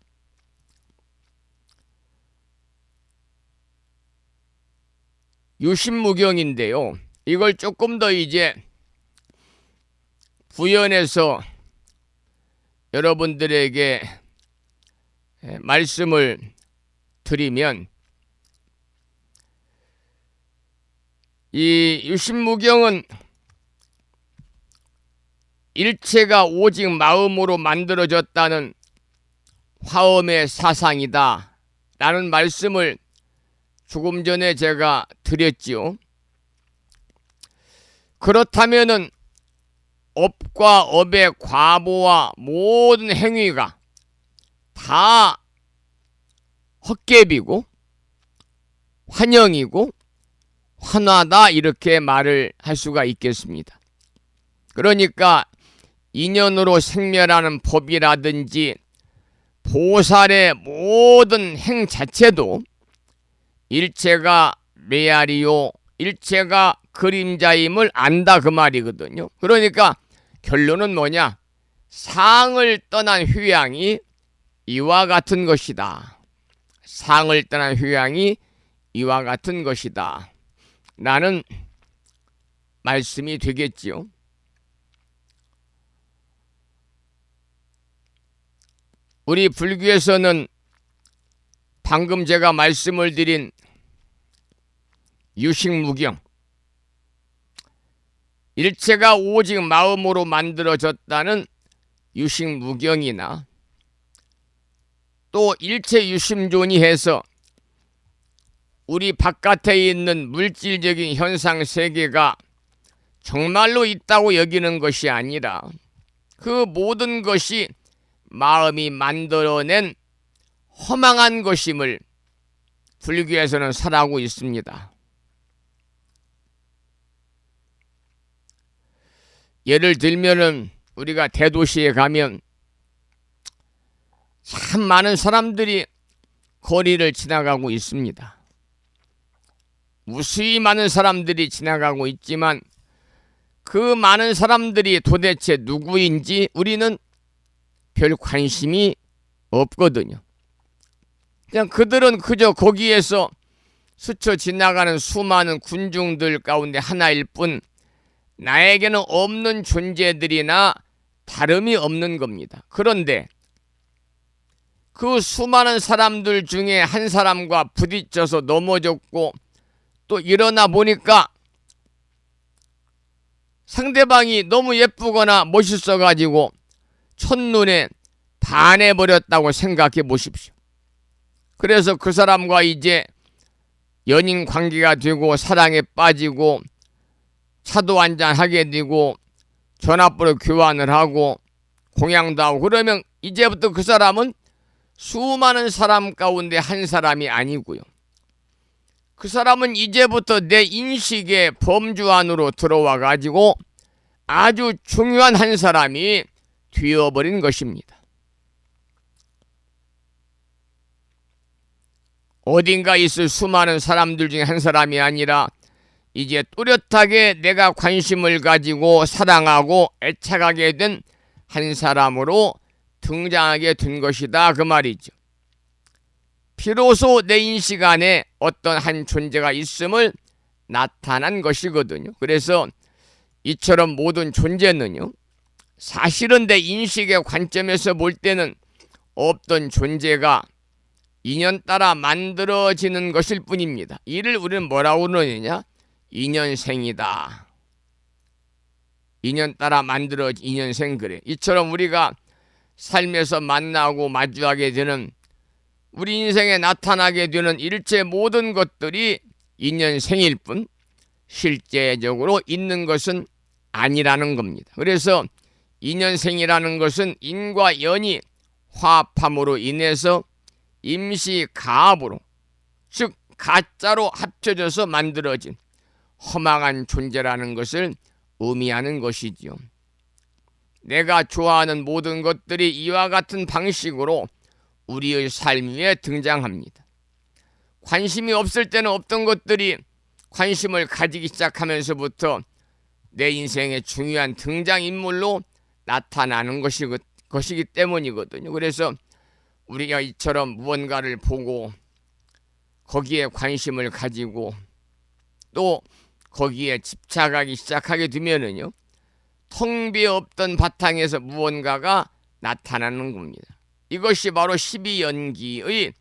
유심무경인데요. 이걸 조금 더 이제 부연해서 여러분들에게 말씀을 드리면 이 유신무경은 일체가 오직 마음으로 만들어졌다는 화엄의 사상이다 라는 말씀을 조금 전에 제가 드렸지요. 그렇다면은 업과 업의 과보와 모든 행위가 다 헛개비고 환영이고 환화다 이렇게 말을 할 수가 있겠습니다. 그러니까 인연으로 생멸하는 법이라든지 보살의 모든 행 자체도 일체가 메아리요 일체가 그림자임을 안다 그 말이거든요. 그러니까 결론은 뭐냐? 상을 떠난 휴양이 이와 같은 것이다. 상을 떠난 휴양이 이와 같은 것이다 라는 말씀이 되겠지요. 우리 불교에서는 방금 제가 말씀을 드린 유식무경, 일체가 오직 마음으로 만들어졌다는 유식무경이나 또 일체 유심존이 해서 우리 바깥에 있는 물질적인 현상 세계가 정말로 있다고 여기는 것이 아니라 그 모든 것이 마음이 만들어낸 허망한 것임을 불교에서는 설하고 있습니다. 예를 들면은 우리가 대도시에 가면 참 많은 사람들이 거리를 지나가고 있습니다. 무수히 많은 사람들이 지나가고 있지만 그 많은 사람들이 도대체 누구인지 우리는 별 관심이 없거든요. 그냥 그들은 그저 거기에서 스쳐 지나가는 수많은 군중들 가운데 하나일 뿐 나에게는 없는 존재들이나 다름이 없는 겁니다. 그런데 그 수많은 사람들 중에 한 사람과 부딪혀서 넘어졌고 또 일어나 보니까 상대방이 너무 예쁘거나 멋있어가지고 첫눈에 반해버렸다고 생각해 보십시오. 그래서 그 사람과 이제 연인 관계가 되고 사랑에 빠지고 차도 한잔 하게 되고 전화번호 교환을 하고 공양도 하고 그러면 이제부터 그 사람은 수많은 사람 가운데 한 사람이 아니고요. 그 사람은 이제부터 내 인식의 범주 안으로 들어와 가지고 아주 중요한 한 사람이 되어버린 것입니다. 어딘가 있을 수많은 사람들 중에 한 사람이 아니라 이제 또렷하게 내가 관심을 가지고 사랑하고 애착하게 된 한 사람으로 등장하게 된 것이다 그 말이죠. 비로소 내 인식 안에 어떤 한 존재가 있음을 나타난 것이거든요. 그래서 이처럼 모든 존재는요, 사실은 내 인식의 관점에서 볼 때는 없던 존재가 인연 따라 만들어지는 것일 뿐입니다. 이를 우리는 뭐라고 그러느냐? 인연생이다. 인연 따라 만들어진 인연생 그래. 이처럼 우리가 삶에서 만나고 마주하게 되는 우리 인생에 나타나게 되는 일체 모든 것들이 인연생일 뿐 실제적으로 있는 것은 아니라는 겁니다. 그래서 인연생이라는 것은 인과 연이 화합함으로 인해서 임시 가합으로 즉 가짜로 합쳐져서 만들어진 허망한 존재라는 것을 의미하는 것이지요. 내가 좋아하는 모든 것들이 이와 같은 방식으로 우리의 삶 위에 등장합니다. 관심이 없을 때는 없던 것들이 관심을 가지기 시작하면서부터 내 인생의 중요한 등장인물로 나타나는 것이기 때문이거든요. 그래서 우리가 이처럼 무언가를 보고 거기에 관심을 가지고 또 거기에 집착하기 시작하게 되면은요, 텅 비어 없던 바탕에서 무언가가 나타나는 겁니다. 이것이 바로 12연기의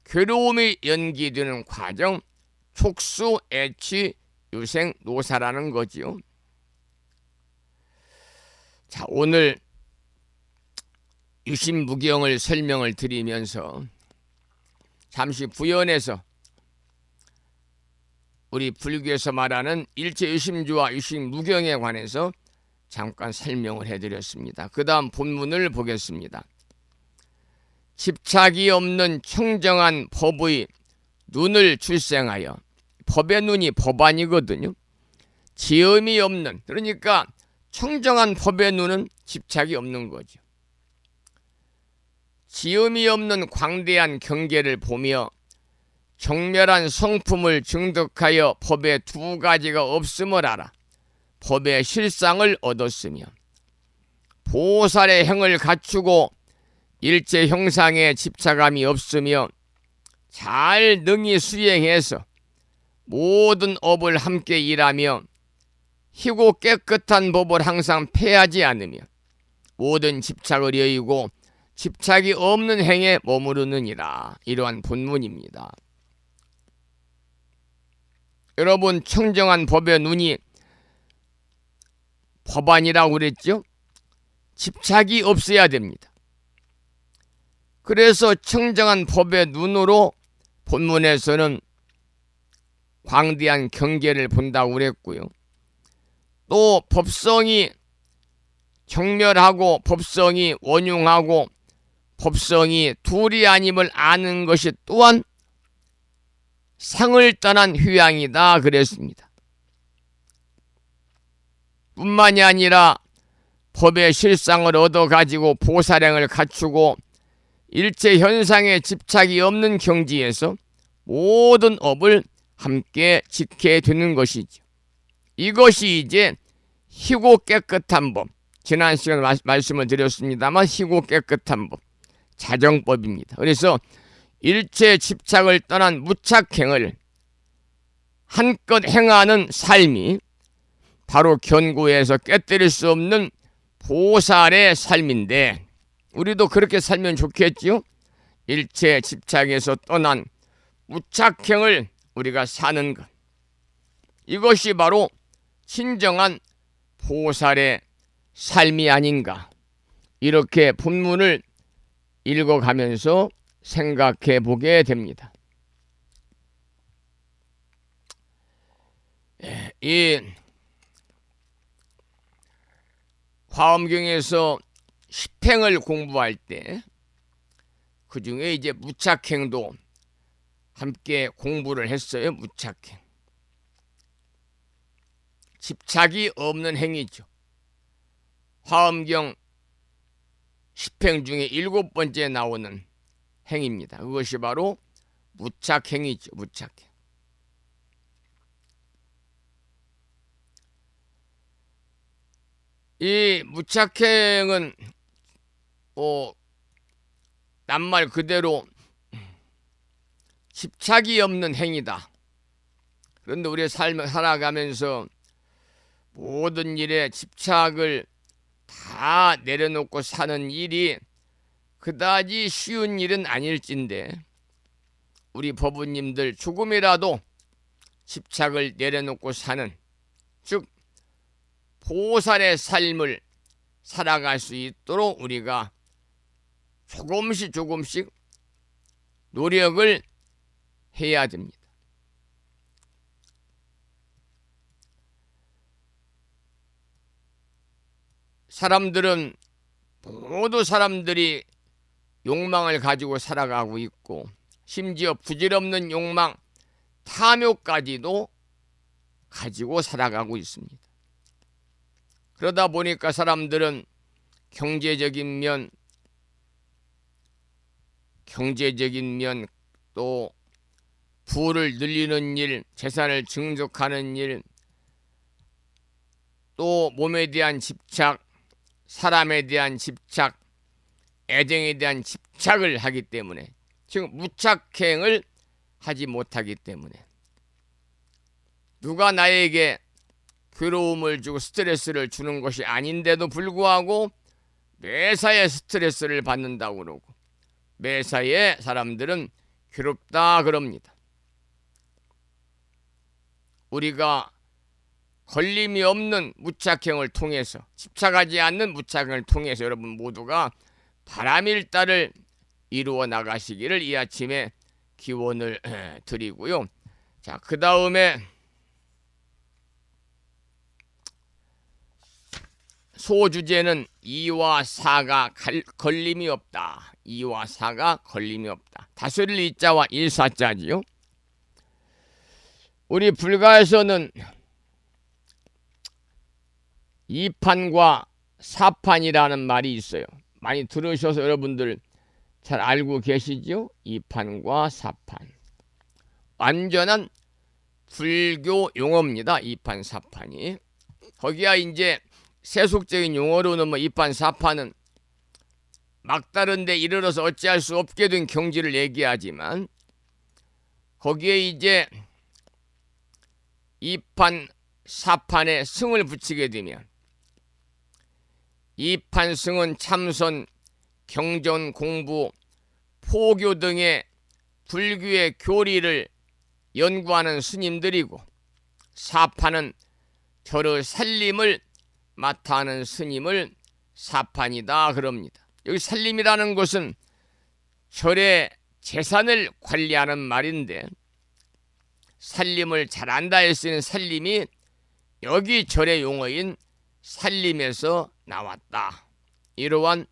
괴로움이 연기되는 과정, 촉수, 애취, 유생, 노사라는 거지요. 자, 오늘 유심무경을 설명을 드리면서 잠시 부연해서 우리 불교에서 말하는 일체유심주와 유심무경에 관해서 잠깐 설명을 해드렸습니다. 그 다음 본문을 보겠습니다. 집착이 없는 청정한 법의 눈을 출생하여, 법의 눈이 법안이거든요. 지음이 없는, 그러니까 청정한 법의 눈은 집착이 없는 거죠. 지음이 없는 광대한 경계를 보며 정멸한 성품을 증득하여 법의 두 가지가 없음을 알아 법의 실상을 얻었으며, 보살의 행을 갖추고 일체 형상에 집착함이 없으며 잘 능히 수행해서 모든 업을 함께 일하며 희고 깨끗한 법을 항상 패하지 않으며 모든 집착을 여의고 집착이 없는 행에 머무르느니라. 이러한 본문입니다. 여러분, 청정한 법의 눈이 법안이라고 그랬죠? 집착이 없어야 됩니다. 그래서 청정한 법의 눈으로 본문에서는 광대한 경계를 본다고 그랬고요. 또 법성이 정멸하고 법성이 원흉하고 법성이 둘이 아님을 아는 것이 또한 상을 떠난 휴양이다 그랬습니다. 뿐만이 아니라 법의 실상을 얻어가지고 보살행을 갖추고 일체 현상에 집착이 없는 경지에서 모든 업을 함께 지켜야 되는 것이죠. 이것이 이제 희고 깨끗한 법, 지난 시간에 말씀을 드렸습니다만 희고 깨끗한 법, 자정법입니다. 그래서 일체 집착을 떠난 무착행을 한껏 행하는 삶이 바로 견고해서 깨뜨릴 수 없는 보살의 삶인데, 우리도 그렇게 살면 좋겠지요? 일체 집착에서 떠난 무착행을 우리가 사는 것, 이것이 바로 진정한 보살의 삶이 아닌가, 이렇게 본문을 읽어가면서 생각해 보게 됩니다. 이 화엄경에서 십행을 공부할 때 그 중에 이제 무착행도 함께 공부를 했어요. 무착행, 집착이 없는 행위죠. 화엄경 10행 중에 7번째 나오는 행위입니다. 그것이 바로 무착행이죠. 무착행. 이 무착행은 낱말 그대로 집착이 없는 행위다. 그런데 우리의 삶을 살아가면서 모든 일에 집착을 다 내려놓고 사는 일이 그다지 쉬운 일은 아닐진데, 우리 법부님들 조금이라도 집착을 내려놓고 사는, 즉 보살의 삶을 살아갈 수 있도록 우리가 조금씩 노력을 해야 됩니다. 사람들은, 모두 사람들이 욕망을 가지고 살아가고 있고, 심지어 부질없는 욕망, 탐욕까지도 가지고 살아가고 있습니다. 그러다 보니까 사람들은 경제적인 면, 또 부를 늘리는 일, 재산을 증득하는 일, 또 몸에 대한 집착, 사람에 대한 집착, 애정에 대한 집착을 하기 때문에, 즉 무착행을 하지 못하기 때문에, 누가 나에게 괴로움을 주고 스트레스를 주는 것이 아닌데도 불구하고 매사에 스트레스를 받는다고 그러고 매사에 사람들은 괴롭다 그럽니다. 우리가 걸림이 없는 무착행을 통해서 집착하지 않는 무착행을 통해서 여러분 모두가 바람일다를 이루어 나가시기를 이 아침에 기원을 드리고요. 자, 그 다음에 소주제는 2와 4가 걸림이 없다. 2와 4가 걸림이 없다. 다스릴 이자와 일사자지요. 우리 불가에서는 2판과 4판이라는 말이 있어요. 많이 들으셔서 여러분들 잘 알고 계시죠? 2판과 4판. 완전한 불교 용어입니다. 2판, 4판이. 거기야 이제 세속적인 용어로는 뭐 2판, 4판은 막다른데 이르러서 어찌할 수 없게 된 경지를 얘기하지만 거기에 이제 2판, 4판에 승을 붙이게 되면 2판 승은 참선, 경전, 공부, 포교 등의 불교의 교리를 연구하는 스님들이고 4판은 절의 살림을 맡아 하는 스님을 4판이다 그럽니다. 여기 살림이라는 것은 절의 재산을 관리하는 말인데 살림을 잘한다 했으니 살림이 여기 절의 용어인 살림에서 나왔다. 이러한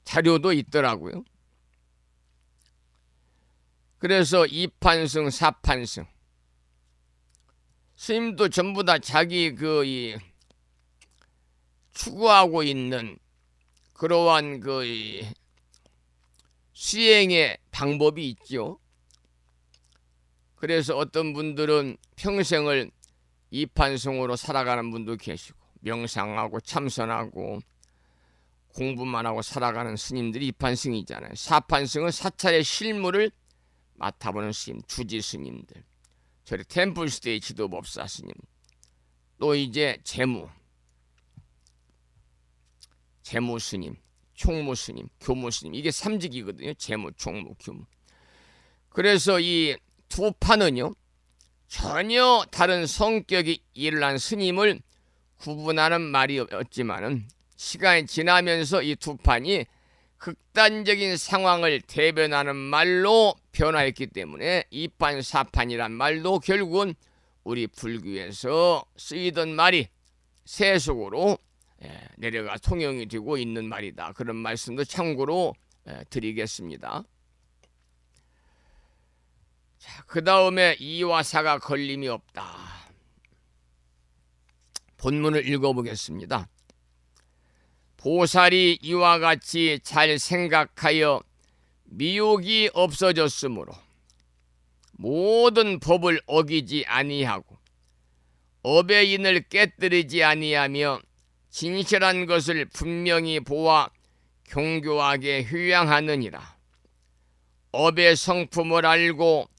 자료도 있더라고요. 그래서 2판승, 4판승 스님도 전부 다 자기 추구하고 있는 그러한 수행의 방법이 있죠. 그래서 어떤 분들은 평생을 2판승으로 살아가는 분도 계시고 명상하고 참선하고 공부만 하고 살아가는 스님들이 2판승이잖아요. 4판승은 사찰의 실무를 맡아보는 스님, 주지 스님들, 저희 템플스테이 지도법사 스님, 또 이제 재무 스님, 총무 스님, 교무 스님, 이게 3직이거든요. 재무, 총무, 교무. 그래서 이 두 판은요 전혀 다른 성격이 일어난 스님을 구분하는 말이었지만은 시간이 지나면서 이 두 판이 극단적인 상황을 대변하는 말로 변화했기 때문에 2판, 4판이란 말도 결국은 우리 불교에서 쓰이던 말이 세속으로 내려가 통용이 되고 있는 말이다. 그런 말씀도 참고로 드리겠습니다. 자, 그 다음에 2와 4가 걸림이 없다. 본문을 읽어보겠습니다. 보살이 이와 같이 잘 생각하여 미혹이 없어졌으므로 모든 법을 어기지 아니하고 업의 인을 깨뜨리지 아니하며 진실한 것을 분명히 보아 경교하게 휴양하느니라. 업의 성품을 알고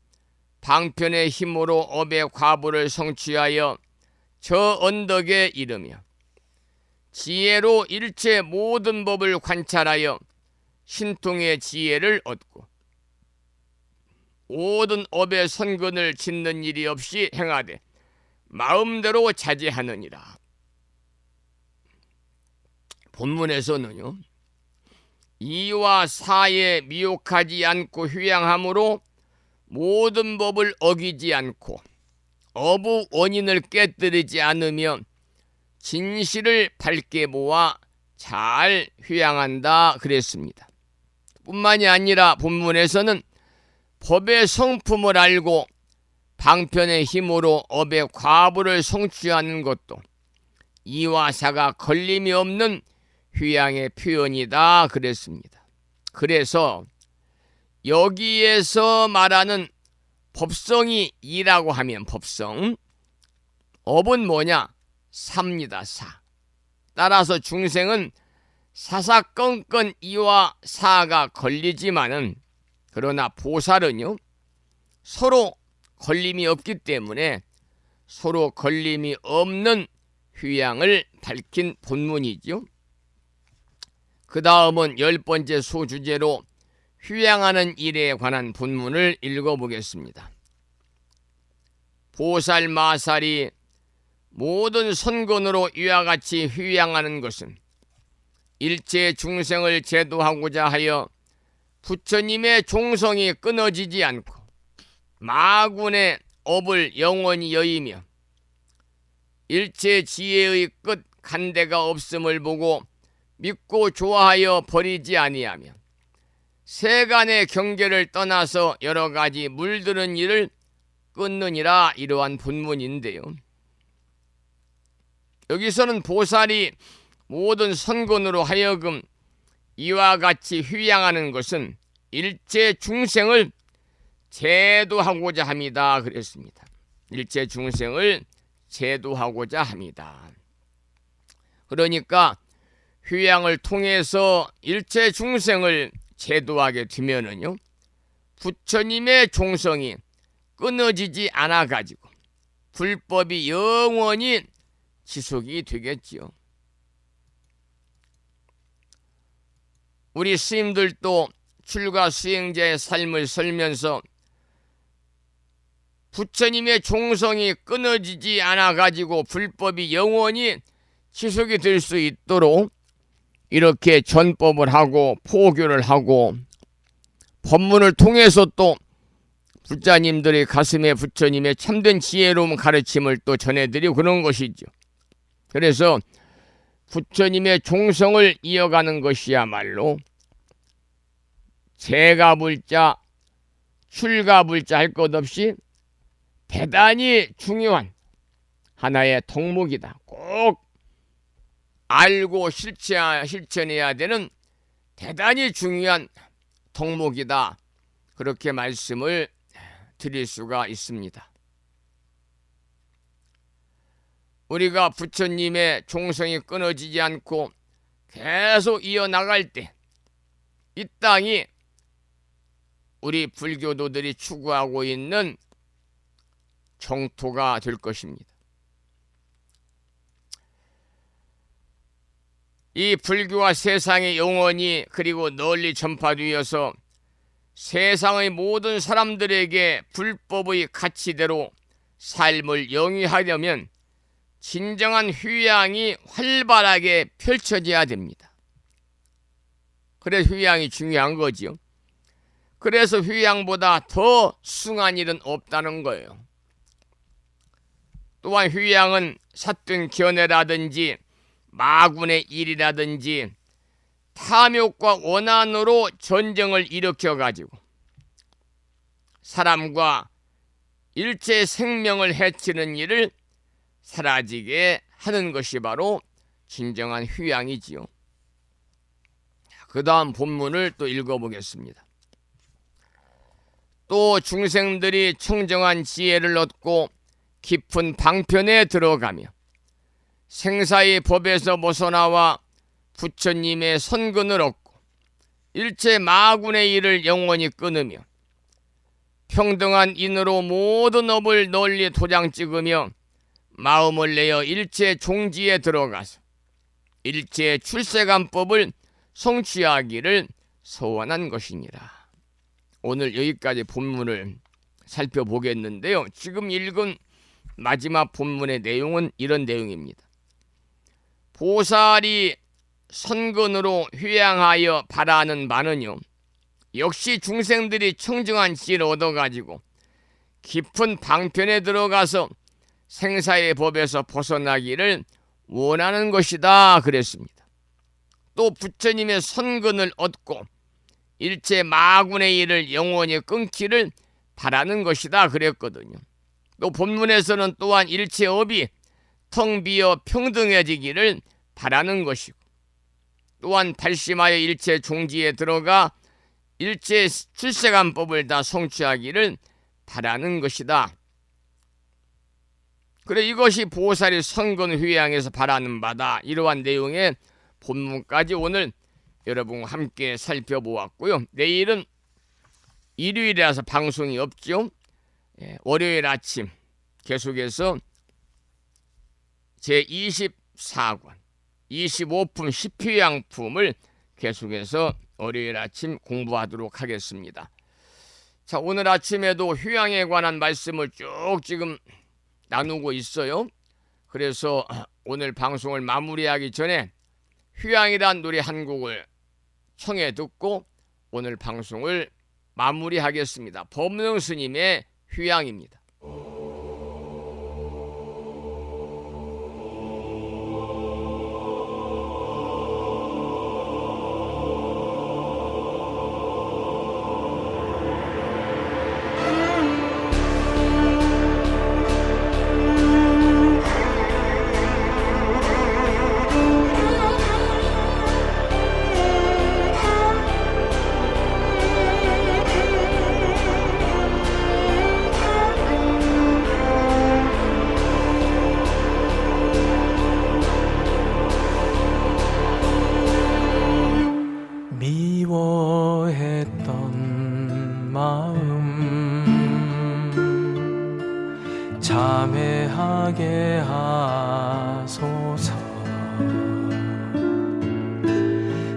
방편의 힘으로 업의 과부를 성취하여 저 언덕에 이르며 지혜로 일체 모든 법을 관찰하여 신통의 지혜를 얻고 모든 업의 선근을 짓는 일이 없이 행하되 마음대로 자제하느니라. 본문에서는요 2와 4에 미혹하지 않고 휴양함으로 모든 법을 어기지 않고 어부 원인을 깨뜨리지 않으며 진실을 밝게 모아 잘 휴양한다 그랬습니다. 뿐만이 아니라 본문에서는 법의 성품을 알고 방편의 힘으로 업의 과부를 성취하는 것도 2와 4가 걸림이 없는 휴양의 표현이다 그랬습니다. 그래서 여기에서 말하는 법성이 2라고 하면 법성, 업은 뭐냐? 4입니다. 4. 따라서 중생은 사사건건 2와 4가 걸리지만은 그러나 보살은요 서로 걸림이 없기 때문에 서로 걸림이 없는 휴양을 밝힌 본문이죠. 그 다음은 10번째 소주제로 휴양하는 일에 관한 본문을 읽어보겠습니다. 보살마살이 모든 선건으로 이와 같이 휴양하는 것은 일체 중생을 제도하고자 하여 부처님의 종성이 끊어지지 않고 마군의 업을 영원히 여의며 일체 지혜의 끝 간대가 없음을 보고 믿고 좋아하여 버리지 아니하며 세간의 경계를 떠나서 여러 가지 물드는 일을 끊느니라. 이러한 본문인데요. 여기서는 보살이 모든 선건으로 하여금 이와 같이 휴양하는 것은 일체 중생을 제도하고자 합니다. 그랬습니다. 일체 중생을 제도하고자 합니다. 그러니까 휴양을 통해서 일체 중생을 제도하게 되면은요, 부처님의 종성이 끊어지지 않아 가지고 불법이 영원히 지속이 되겠지요. 우리 스님들도 출가 수행자의 삶을 살면서 부처님의 종성이 끊어지지 않아 가지고 불법이 영원히 지속이 될 수 있도록 이렇게 전법을 하고 포교를 하고 법문을 통해서 또 불자님들의 가슴에 부처님의 참된 지혜로운 가르침을 또 전해드리고 그런 것이죠. 그래서 부처님의 종성을 이어가는 것이야말로 재가불자, 출가불자 할 것 없이 대단히 중요한 하나의 덕목이다. 꼭 알고 실천해야 되는 대단히 중요한 덕목이다. 그렇게 말씀을 드릴 수가 있습니다. 우리가 부처님의 종성이 끊어지지 않고 계속 이어나갈 때 이 땅이 우리 불교도들이 추구하고 있는 정토가 될 것입니다. 이 불교가 세상에 영원히 그리고 널리 전파되어서 세상의 모든 사람들에게 불법의 가치대로 삶을 영위하려면 진정한 휴양이 활발하게 펼쳐져야 됩니다. 그래서 휴양이 중요한 거지요. 그래서 휴양보다 더 숭한 일은 없다는 거예요. 또한 휴양은 사뜬 견해라든지 마군의 일이라든지 탐욕과 원한으로 전쟁을 일으켜가지고 사람과 일체 생명을 해치는 일을 사라지게 하는 것이 바로 진정한 휴양이지요. 그 다음 본문을 또 읽어보겠습니다. 또 중생들이 청정한 지혜를 얻고 깊은 방편에 들어가며 생사의 법에서 벗어나와 부처님의 선근을 얻고 일체 마군의 일을 영원히 끊으며 평등한 인으로 모든 업을 널리 도장 찍으며 마음을 내어 일체 종지에 들어가서 일체 출세간법을 성취하기를 소원한 것이니라. 오늘 여기까지 본문을 살펴보겠는데요. 지금 읽은 마지막 본문의 내용은 이런 내용입니다. 보살이 선근으로 휴양하여 바라는 바는요, 역시 중생들이 청정한 지혜를 얻어가지고 깊은 방편에 들어가서 생사의 법에서 벗어나기를 원하는 것이다 그랬습니다. 또 부처님의 선근을 얻고 일체 마군의 일을 영원히 끊기를 바라는 것이다 그랬거든요. 또 본문에서는 또한 일체 업이 텅 비어 평등해지기를 바라는 것이고 또한 발심하여 일체 종지에 들어가 일체 출세간법을 다 성취하기를 바라는 것이다. 그래 이것이 보살이 선근 휴양에서 바라는 바다. 이러한 내용의 본문까지 오늘 여러분과 함께 살펴보았고요. 내일은 일요일이라서 방송이 없죠. 월요일 아침 계속해서 제24권 25품 10휴양품을 계속해서 월요일 아침 공부하도록 하겠습니다. 자, 오늘 아침에도 휴양에 관한 말씀을 쭉 지금 나누고 있어요. 그래서 오늘 방송을 마무리하기 전에 휴양이란 노래 한 곡을 청해 듣고 오늘 방송을 마무리하겠습니다. 법능 스님의 휴양입니다.
미워했던 마음 참회하게 하소서.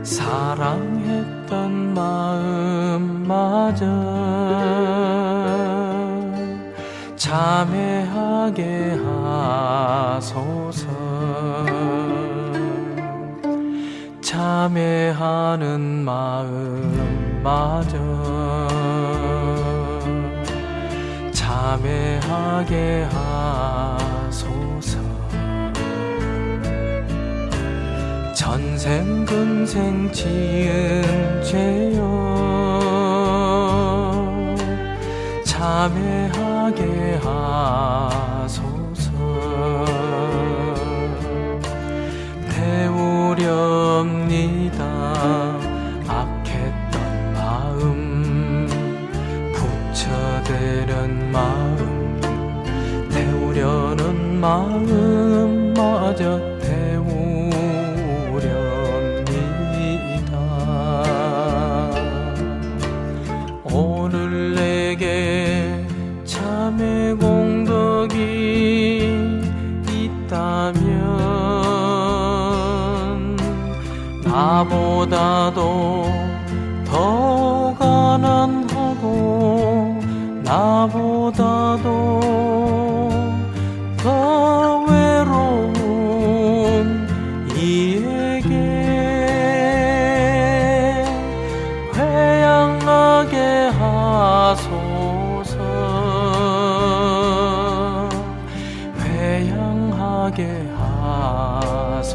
사랑했던 마음마저 참회하게 하소서. 참회하는 마음마저 참회하게 하소서. 전생 금생 지은 죄여 참회하게 하소서. 배우렵니다 악했던 마음 부처되는 마음 태우려는 마음마저 태우렵니다. 오늘 내게 참회 공덕이 있다면 나보다도 더 가난하고 나보다도 더 외로운 이에게 회양하게 하소서. 회양하게 하소서.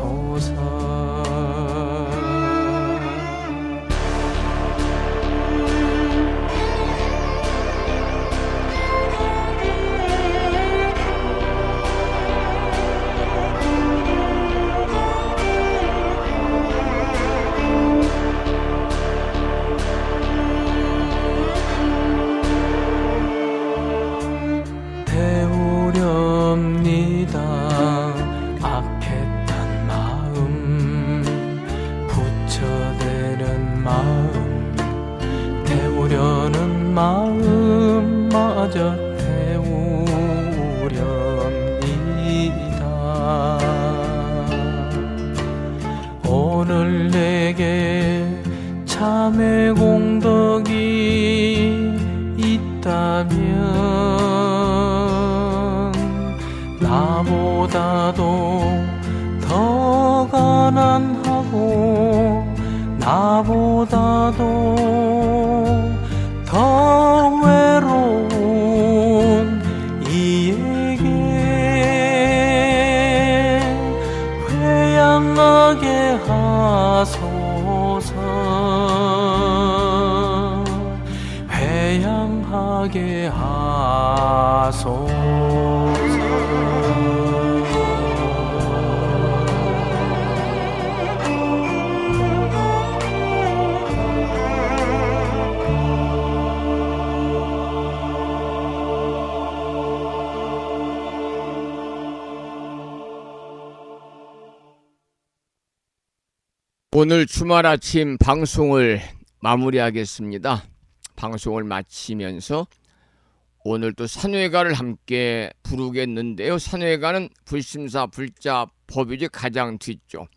태우렵니다 악했던 마음 부처되는 마음 태우려는 마음마저 태우렵니다. 오늘 내게 참회 공덕이 있다면 나보다도 더 가난하고 나보다도 더 외로운 이에게 회양하게 하소서. 회양하게 하소서.
오늘 주말 아침 방송을 마무리하겠습니다. 방송을 마치면서 오늘 또 산회가를 함께 부르겠는데요. 산회가는 불심사 불자 법유지 가장 뒤쪽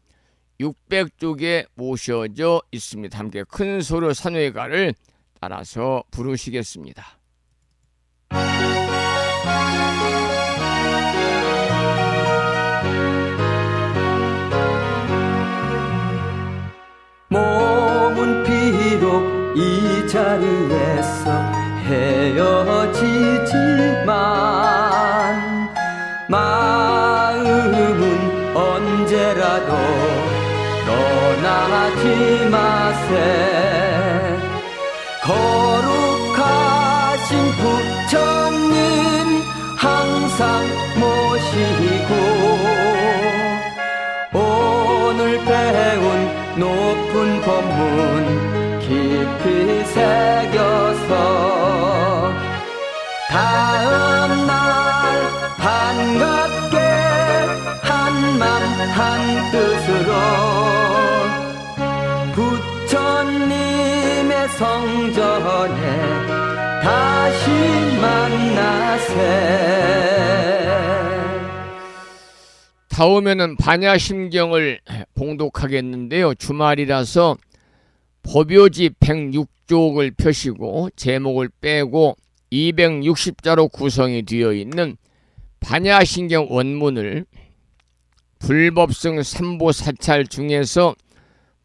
600쪽에 모셔져 있습니다. 함께 큰 소로 산회가를 따라서 부르시겠습니다.
몸은 비록 이 자리에서 헤어지지만 마음은 언제라도 떠나지 마세. 거룩하신 부처님 항상 모시고 오늘 배운 높은 법문 깊이 새겨서 다음날 반갑게 한맘 한뜻으로 부처님의 성전에 다시 만나세.
다음에는 반야심경을 봉독하겠는데요. 주말이라서 법요지 106쪽을 펴시고 제목을 빼고 260자로 구성이 되어 있는 반야심경 원문을 불법성 삼보사찰 중에서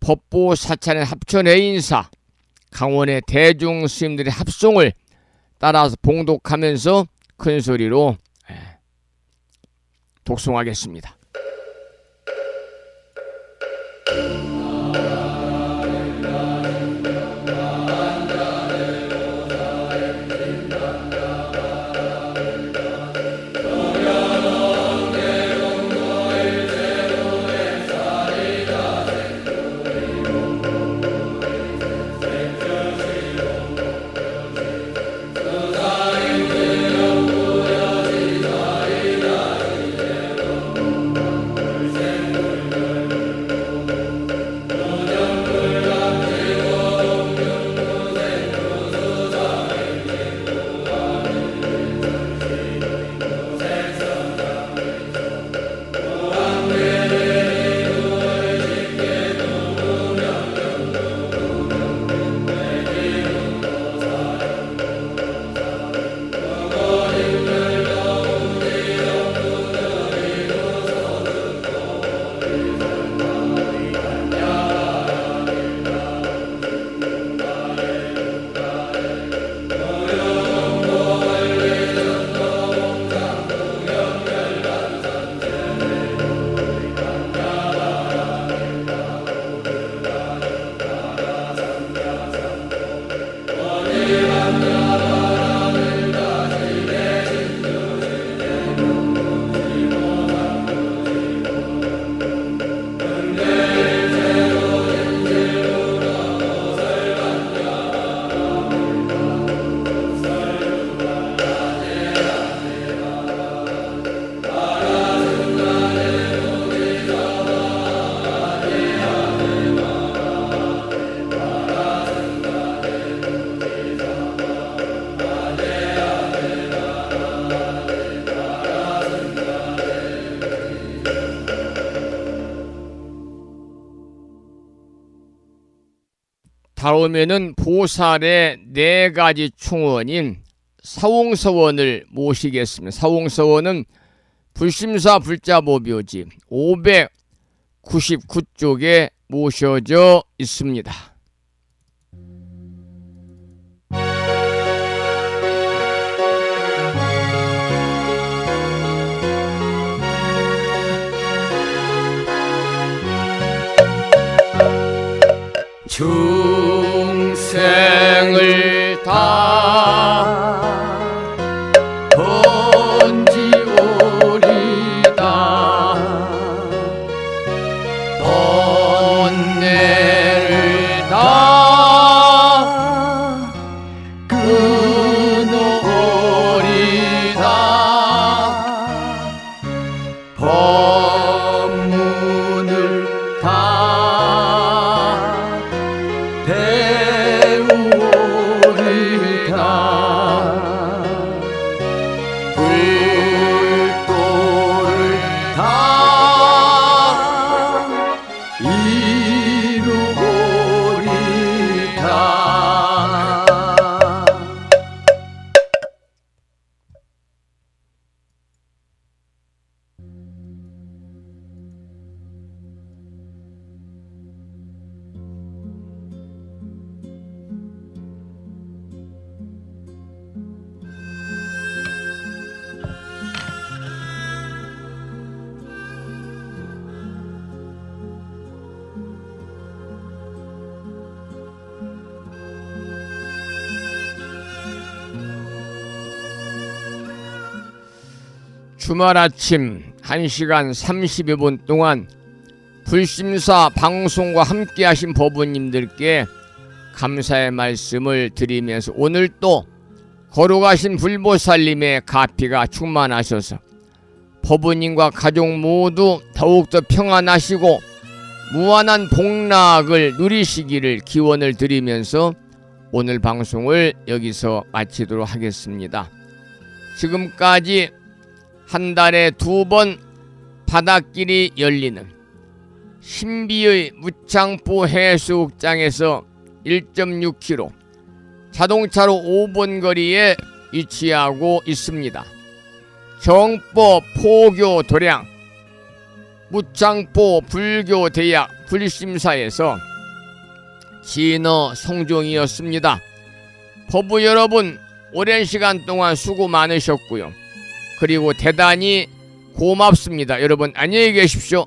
법보사찰의 합천해인사 강원의 대중스님들의 합송을 따라서 봉독하면서 큰 소리로 독송하겠습니다. 다음에는 보살의 4가지 충원인 사홍서원을 모시겠습니다. 사홍서원은 불심사 불자보묘지 599쪽에 모셔져 있습니다. 중생을 다 번지오리다 번뇌를 다 끊어오리다 법문을 다 배우리다 주말 아침 1시간 32분 동안 불심사 방송과 함께 하신 법부님들께 감사의 말씀을 드리면서 오늘 또 거룩하신 불보살님의 가피가 충만하셔서 법부님과 가족 모두 더욱더 평안하시고 무한한 복락을 누리시기를 기원을 드리면서 오늘 방송을 여기서 마치도록 하겠습니다. 지금까지 한 달에 2번 바닷길이 열리는 신비의 무창포 해수욕장에서 1.6km 자동차로 5분 거리에 위치하고 있습니다. 정법 포교 도량 무창포 불교대학 불심사에서 진어 성종이었습니다. 법부 여러분, 오랜 시간 동안 수고 많으셨고요. 그리고 대단히 고맙습니다. 여러분 안녕히 계십시오.